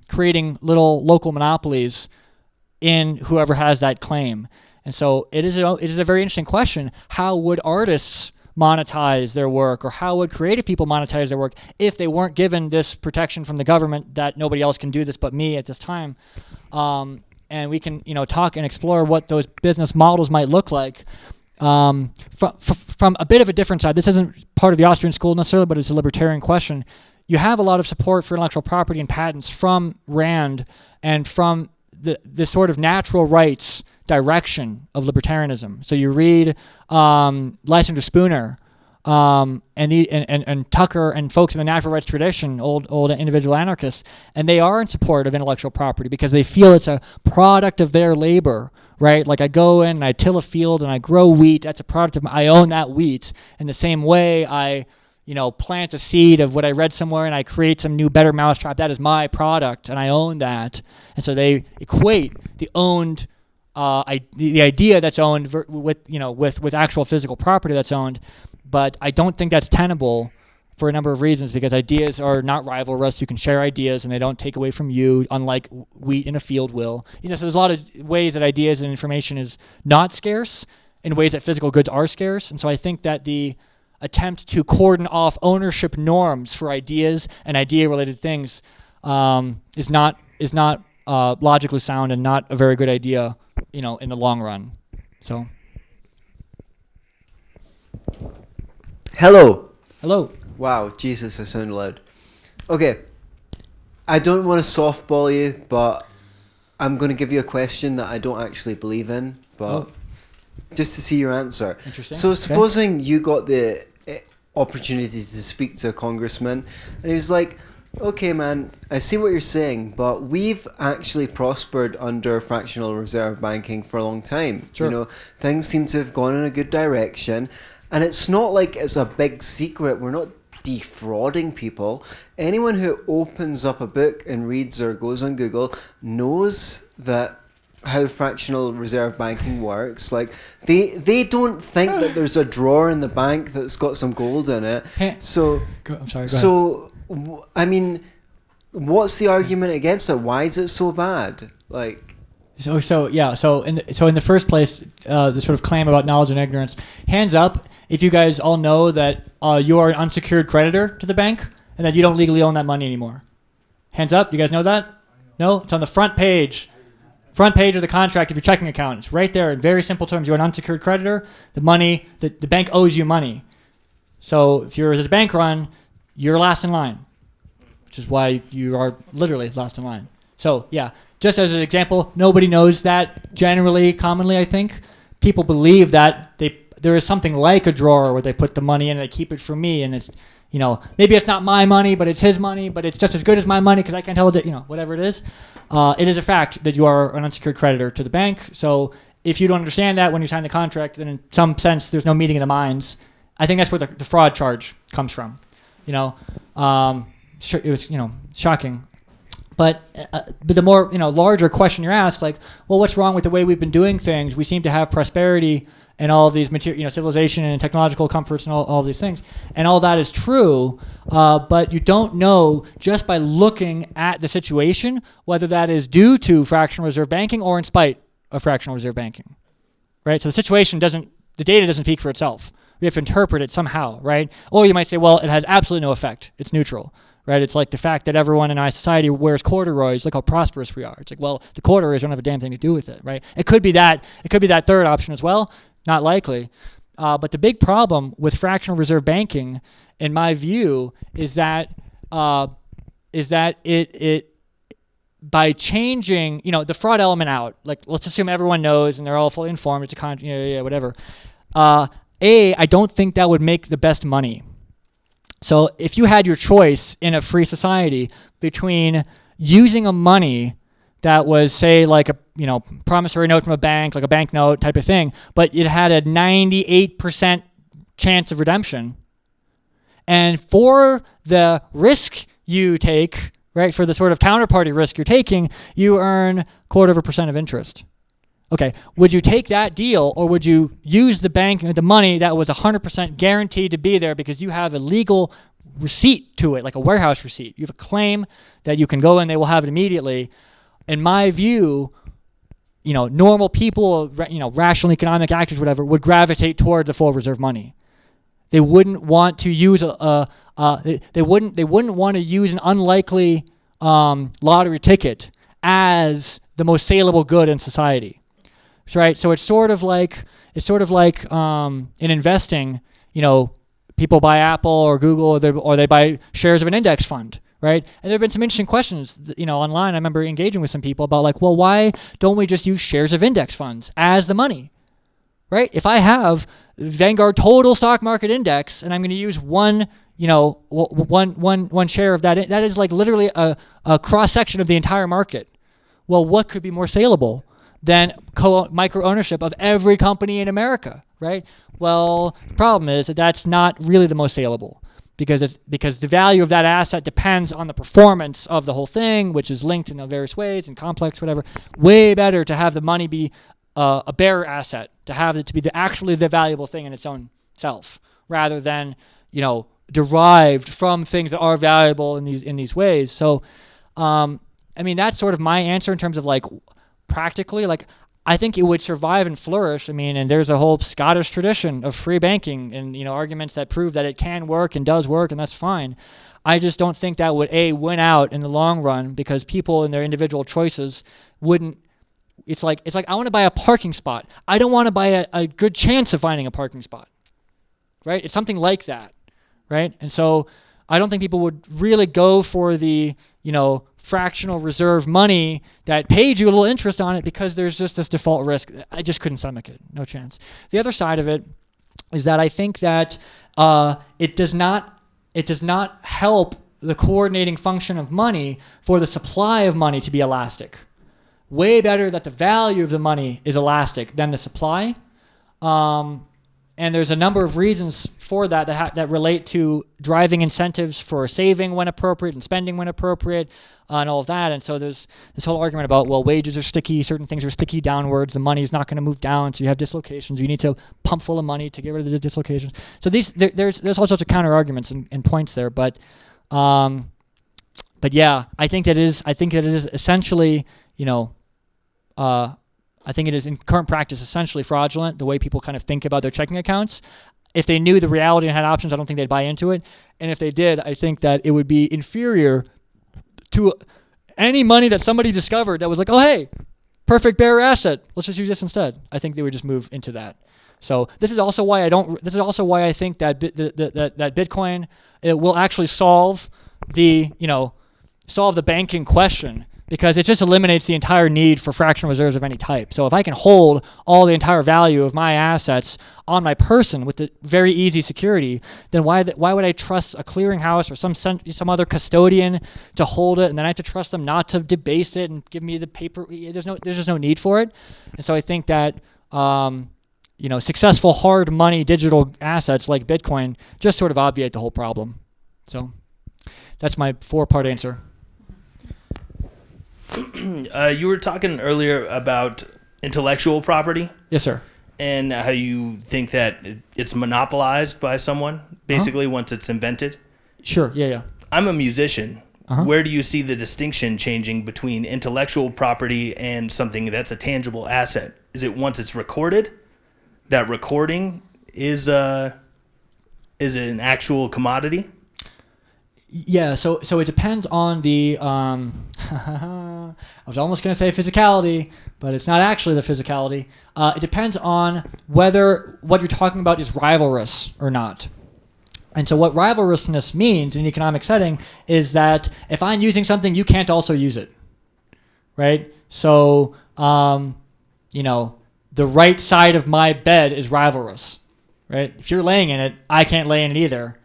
creating little local monopolies in whoever has that claim. And so it is a very interesting question. How would artists monetize their work, or how would creative people monetize their work if they weren't given this protection from the government that nobody else can do this but me at this time? And we can talk and explore what those business models might look like. From a bit of a different side. This isn't part of the Austrian school necessarily, but it's a libertarian question. You have a lot of support for intellectual property and patents from Rand and from the sort of natural rights direction of libertarianism. So you read Lysander Spooner and Tucker and folks in the natural rights tradition, old individual anarchists, and they are in support of intellectual property because they feel it's a product of their labor, right? Like I go in and I till a field and I grow wheat. That's a product of I own that wheat. In the same way, I plant a seed of what I read somewhere and I create some new better mousetrap. That is my product and I own that. And so they equate the owned, the idea that's owned with actual physical property that's owned. But I don't think that's tenable for a number of reasons, because ideas are not rivalrous. You can share ideas and they don't take away from you, unlike wheat in a field will. So there's a lot of ways that ideas and information is not scarce in ways that physical goods are scarce. And so I think that the attempt to cordon off ownership norms for ideas and idea-related things is not logically sound and not a very good idea, in the long run. So. Hello. Wow, Jesus, I sound loud. Okay, I don't want to softball you, but I'm going to give you a question that I don't actually believe in, but just to see your answer. Interesting. So supposing you got the opportunity to speak to a congressman, and he was like, okay, man, I see what you're saying, but we've actually prospered under fractional reserve banking for a long time. Sure. Things seem to have gone in a good direction, and it's not like it's a big secret. We're not defrauding people. Anyone who opens up a book and reads or goes on Google knows that how fractional reserve banking works. Like they don't think that there's a drawer in the bank that's got some gold in it. I'm sorry. Go ahead. So I mean, What's the argument against it? Why is it so bad? Like, So in the first place, the sort of claim about knowledge and ignorance. Hands up if you guys all know that you are an unsecured creditor to the bank and that you don't legally own that money anymore. Hands up. You guys know that? No? It's on the front page. Front page of the contract of your checking account. It's right there in very simple terms. You're an unsecured creditor. The bank owes you money. So if you're a bank run, you're last in line, which is why you are literally last in line. So yeah, just as an example, nobody knows that commonly, I think. People believe that there is something like a drawer where they put the money in and they keep it for me, and it's, maybe it's not my money, but it's his money, but it's just as good as my money because I can't tell it, whatever it is. It is a fact that you are an unsecured creditor to the bank. So if you don't understand that when you sign the contract, then in some sense there's no meeting of the minds. I think that's where the fraud charge comes from. It was shocking. But the more larger question you're asked, like, well, what's wrong with the way we've been doing things? We seem to have prosperity and all of these material, civilization and technological comforts and all these things, and all that is true. But you don't know just by looking at the situation whether that is due to fractional reserve banking or in spite of fractional reserve banking, right? So the data doesn't speak for itself. We have to interpret it somehow, right? Or you might say, well, it has absolutely no effect. It's neutral. Right? It's like the fact that everyone in our society wears corduroys. Look how prosperous we are. It's like, well, the corduroys don't have a damn thing to do with it, right? It could be that third option as well. Not likely. But the big problem with fractional reserve banking, in my view, is that it by changing, the fraud element out. Like, let's assume everyone knows and they're all fully informed. It's a whatever. I don't think that would make the best money. So if you had your choice in a free society between using a money that was, say, like a promissory note from a bank, like a bank note type of thing, but it had a 98% chance of redemption, and for the risk you take, right, for the sort of counterparty risk you're taking, you earn 0.25% of interest. Okay, would you take that deal, or would you use the money that was 100% guaranteed to be there because you have a legal receipt to it, like a warehouse receipt? You have a claim that you can go and they will have it immediately. In my view, normal people, rational economic actors, whatever, would gravitate toward the full reserve money. They wouldn't want to use they wouldn't want to use an unlikely lottery ticket as the most saleable good in society. Right, so it's sort of like in investing, people buy Apple or Google or they buy shares of an index fund, right? And there have been some interesting questions, online. I remember engaging with some people about like, well, why don't we just use shares of index funds as the money, right? If I have Vanguard Total Stock Market Index and I'm going to use one share of that, that is like literally a cross section of the entire market. Well, what could be more saleable than micro ownership of every company in America, right? Well, the problem is that that's not really the most saleable because the value of that asset depends on the performance of the whole thing, which is linked in various ways and complex, whatever. Way better to have the money be a bearer asset, to have it to be actually the valuable thing in its own self, rather than derived from things that are valuable in these ways. So, that's sort of my answer in terms of like. Practically, like, I think it would survive and flourish. And there's a whole Scottish tradition of free banking and, arguments that prove that it can work and does work, and that's fine. I just don't think that would, win out in the long run because people in their individual choices wouldn't. It's like I want to buy a parking spot. I don't want to buy a good chance of finding a parking spot, right? It's something like that, right? And so I don't think people would really go for the, fractional reserve money that paid you a little interest on it because there's just this default risk. I just couldn't stomach it. No chance. The other side of it is that I think that it does not help the coordinating function of money for the supply of money to be elastic. Way better that the value of the money is elastic than the supply. And there's a number of reasons for that that relate to driving incentives for saving when appropriate and spending when appropriate and all of that. And so there's this whole argument about, well, wages are sticky, certain things are sticky downwards, the money is not going to move down, so you have dislocations. You need to pump full of money to get rid of the dislocations. So there's all sorts of counter arguments and points there. But But yeah, I think that it is essentially, I think it is in current practice essentially fraudulent, the way people kind of think about their checking accounts. If they knew the reality and had options, I don't think they'd buy into it. And if they did, I think that it would be inferior to any money that somebody discovered that was like, oh, hey, perfect bearer asset, let's just use this instead. I think they would just move into that. So this is also why I think that that Bitcoin, it will actually solve the banking question, because it just eliminates the entire need for fractional reserves of any type. So if I can hold all the entire value of my assets on my person with the very easy security, then why would I trust a clearinghouse or some other custodian to hold it, and then I have to trust them not to debase it and give me the paper? There's just no need for it. And so I think that successful hard money digital assets like Bitcoin just sort of obviate the whole problem. So that's my 4-part answer. You were talking earlier about intellectual property. Yes, sir. And how you think that it's monopolized by someone, basically, once it's invented. Sure, yeah. I'm a musician. Uh-huh. Where do you see the distinction changing between intellectual property and something that's a tangible asset? Is it once it's recorded, that recording is an actual commodity? Yeah, so it depends on the I was almost going to say physicality, but it's not actually the physicality. It depends on whether what you're talking about is rivalrous or not. And so what rivalrousness means in an economic setting is that if I'm using something, you can't also use it, right? So, the right side of my bed is rivalrous, right? If you're laying in it, I can't lay in it either.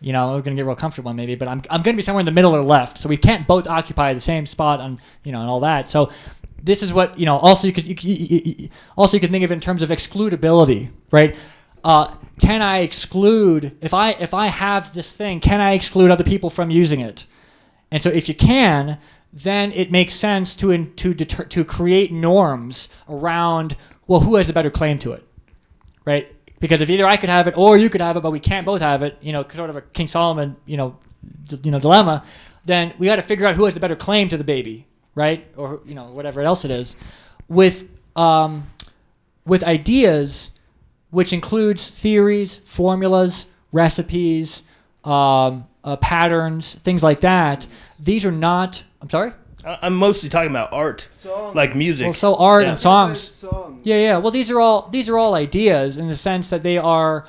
We're going to get real comfortable maybe, but I'm going to be somewhere in the middle or left. So we can't both occupy the same spot on, and all that. So this is what, also you could think of in terms of excludability, right? Can I exclude, if I have this thing, can I exclude other people from using it? And so if you can, then it makes sense to create norms around, well, who has a better claim to it, right? Because if either I could have it or you could have it, but we can't both have it, sort of a King Solomon, dilemma, then we got to figure out who has the better claim to the baby, right? Or, whatever else it is. With ideas, which includes theories, formulas, recipes, patterns, things like that, these are not, I'm sorry? I'm mostly talking about art, like music. Well, so art and songs. Yeah. Well, these are all ideas in the sense that they are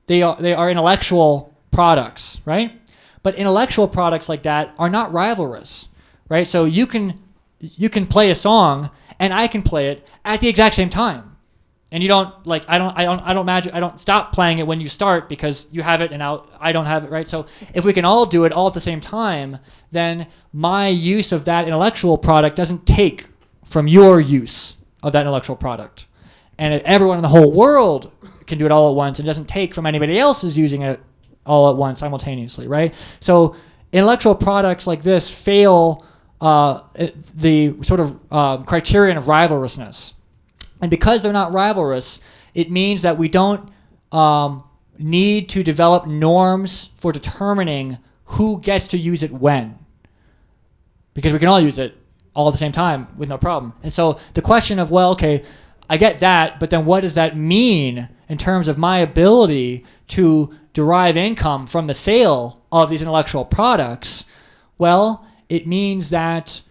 intellectual products, right? But intellectual products like that are not rivalrous, right? So you can play a song and I can play it at the exact same time. And you don't I don't stop playing it when you start because you have it and I don't have it, right? So if we can all do it all at the same time, then my use of that intellectual product doesn't take from your use of that intellectual product. And if everyone in the whole world can do it all at once, it doesn't take from anybody else who's using it all at once simultaneously, right? So intellectual products like this fail the sort of criterion of rivalrousness. And because they're not rivalrous, it means that we don't need to develop norms for determining who gets to use it when. Because we can all use it all at the same time with no problem. And so the question of, well, okay, I get that, but then what does that mean in terms of my ability to derive income from the sale of these intellectual products? Well, it means that,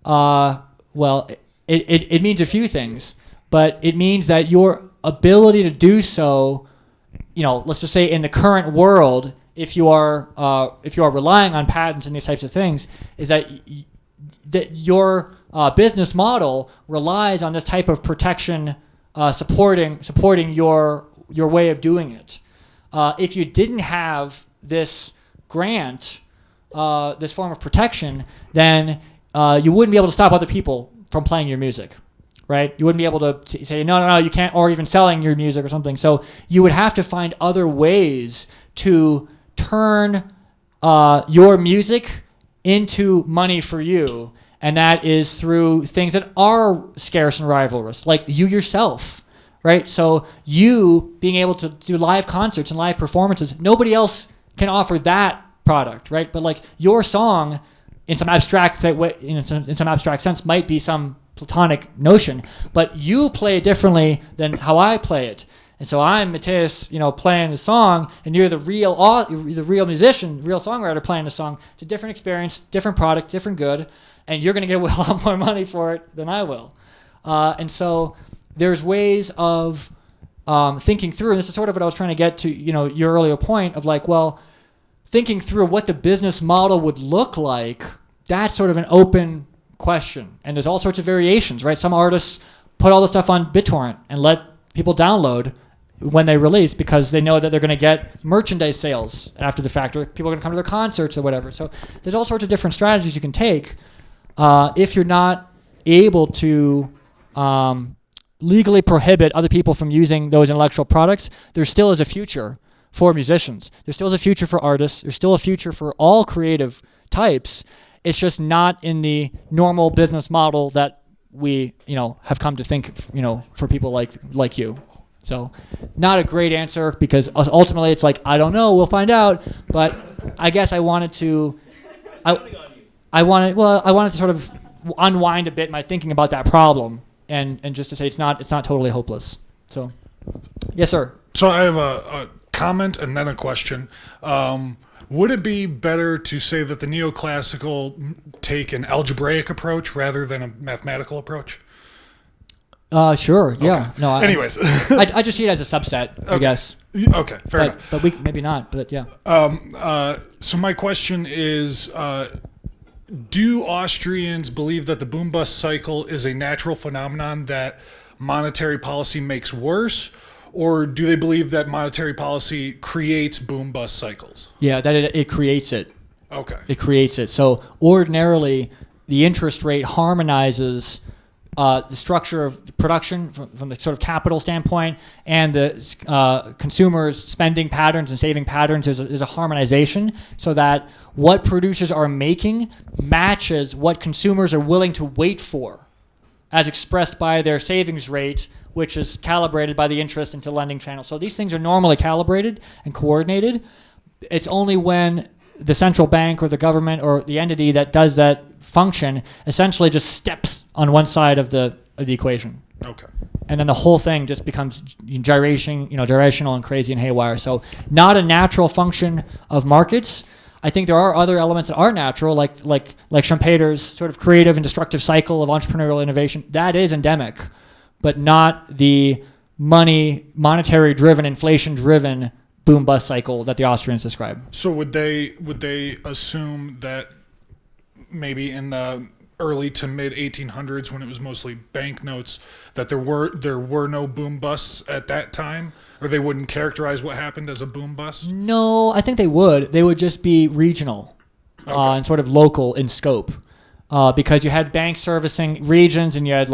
it means a few things. But it means that your ability to do so, let's just say in the current world, if you are relying on patents and these types of things, is that your business model relies on this type of protection supporting your way of doing it. If you didn't have this grant, this form of protection, then you wouldn't be able to stop other people from playing your music. Right? You wouldn't be able to say, no, you can't, or even selling your music or something. So you would have to find other ways to turn your music into money for you. And that is through things that are scarce and rivalrous, like you yourself, right? So you being able to do live concerts and live performances, nobody else can offer that product, right? But like your song, in some abstract way, in some abstract sense, might be some platonic notion, but you play it differently than how I play it. And so I'm Mattheus, playing the song, and you're the real musician, real songwriter playing the song. It's a different experience, different product, different good, and you're going to get a lot more money for it than I will. And so there's ways of thinking through, and this is sort of what I was trying to get to, your earlier point of like, well, thinking through what the business model would look like. That's sort of an open question, and there's all sorts of variations, right? Some artists put all the stuff on BitTorrent and let people download when they release because they know that they're going to get merchandise sales after the fact, or people are going to come to their concerts or whatever. So there's all sorts of different strategies you can take if you're not able to legally prohibit other people from using those intellectual products. There still is a future for musicians. There still is a future for artists. There's still a future for all creative types. It's just not in the normal business model that we, have come to think, for people like you. So not a great answer because ultimately it's like, I don't know, we'll find out. But I guess I wanted to, I wanted to sort of unwind a bit my thinking about that problem and just to say it's not totally hopeless. So, yes, sir. So I have a comment and then a question. Would it be better to say that the neoclassical take an algebraic approach rather than a mathematical approach? Sure. Yeah. Okay. No. Anyways, I just see it as a subset, I guess. Okay. Fair enough. But we maybe not. But yeah. So my question is, do Austrians believe that the boom bust cycle is a natural phenomenon that monetary policy makes worse? Or do they believe that monetary policy creates boom bust cycles? Yeah, that it creates it. Okay. It creates it. So ordinarily, the interest rate harmonizes the structure of production from the sort of capital standpoint and the consumers' spending patterns and saving patterns. There's a harmonization so that what producers are making matches what consumers are willing to wait for, as expressed by their savings rate, which is calibrated by the interest into lending channel. So these things are normally calibrated and coordinated. It's only when the central bank or the government or the entity that does that function essentially just steps on one side of the equation. Okay. And then the whole thing just becomes gyrational and crazy and haywire. So not a natural function of markets. I think there are other elements that are natural, like Schumpeter's sort of creative and destructive cycle of entrepreneurial innovation. That is endemic, but not the monetary-driven, inflation-driven boom-bust cycle that the Austrians describe. So would they assume that maybe in the early to mid 1800s, when it was mostly banknotes, that there were no boom busts at that time, or they wouldn't characterize what happened as a boom bust? No, I think they would. They would just be regional, and sort of local in scope. Because you had banks servicing regions and you had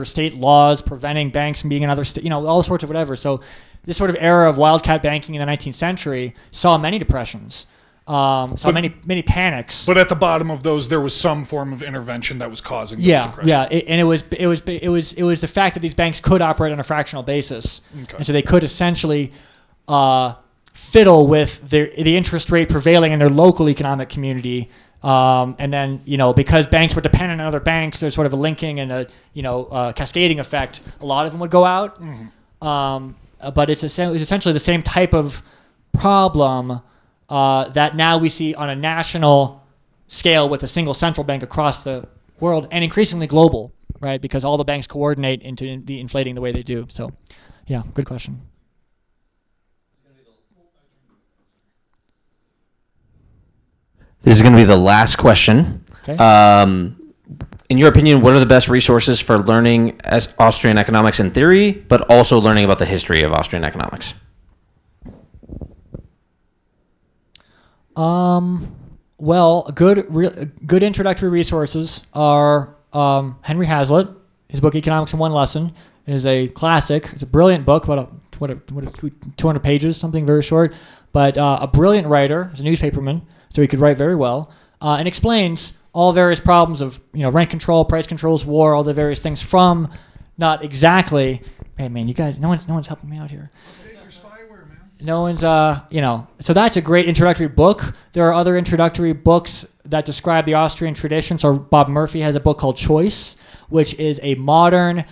state laws preventing banks from being in other states, all sorts of whatever. So this sort of era of wildcat banking in the 19th century saw many depressions, many panics. But at the bottom of those, there was some form of intervention that was causing those depressions. Yeah, and it was the fact that these banks could operate on a fractional basis, and so they could essentially fiddle with the interest rate prevailing in their local economic community. And then, because banks were dependent on other banks, there's sort of a linking and a cascading effect. A lot of them would go out. Mm-hmm. But it's essentially the same type of problem that now we see on a national scale with a single central bank across the world and increasingly global, right? Because all the banks coordinate into the inflating the way they do. So, yeah, good question. This is going to be the last question. Okay. In your opinion, what are the best resources for learning as Austrian economics in theory, but also learning about the history of Austrian economics? Well, good introductory resources are Henry Hazlitt. His book Economics in One Lesson is a classic. It's a brilliant book, about 200 pages, something very short, but a brilliant writer. He's a newspaperman. So he could write very well, and explains all various problems of rent control, price controls, war, all the various things from not exactly. Hey man, you guys, no one's helping me out here. Update your spyware, man. No one's, so that's a great introductory book. There are other introductory books that describe the Austrian tradition. So Bob Murphy has a book called Choice, which is a modern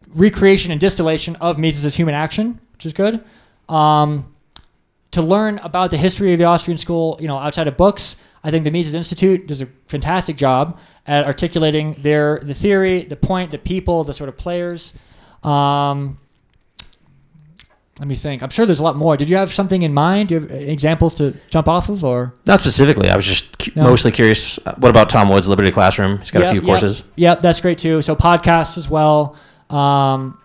recreation and distillation of Mises' human action, which is good. To learn about the history of the Austrian school, outside of books, I think the Mises Institute does a fantastic job at articulating the theory, the point, the people, the sort of players. Let me think. I'm sure there's a lot more. Did you have something in mind? Do you have examples to jump off of, or? Not specifically. I was just mostly curious. What about Tom Wood's Liberty Classroom? He's got a few courses. Yep, that's great too. So podcasts as well. Tom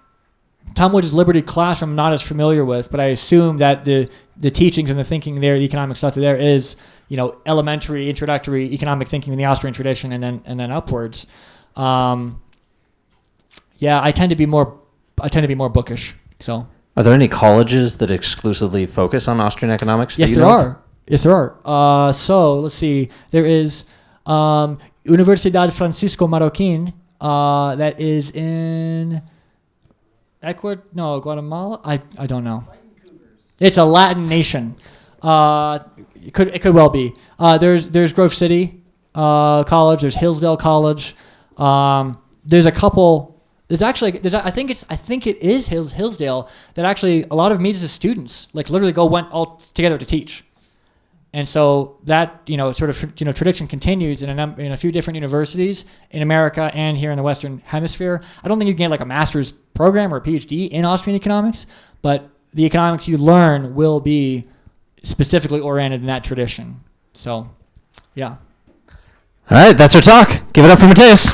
Wood's Liberty Classroom I'm not as familiar with, but I assume that the teachings and the thinking there, the economic stuff there is, elementary, introductory economic thinking in the Austrian tradition, and then upwards. I tend to be more bookish. So. Are there any colleges that exclusively focus on Austrian economics? Yes, there are. So let's see. There is Universidad Francisco Marroquín that is in Guatemala. I don't know. It's a Latin nation. It could well be. There's Grove City College. There's Hillsdale College. There's a couple. I think it is Hillsdale that actually a lot of Mises' students literally went all together to teach, and so that tradition continues in a few different universities in America and here in the Western Hemisphere. I don't think you can get a master's program or a PhD in Austrian economics, but the economics you learn will be specifically oriented in that tradition. So, yeah. All right, that's our talk. Give it up for Mattheus.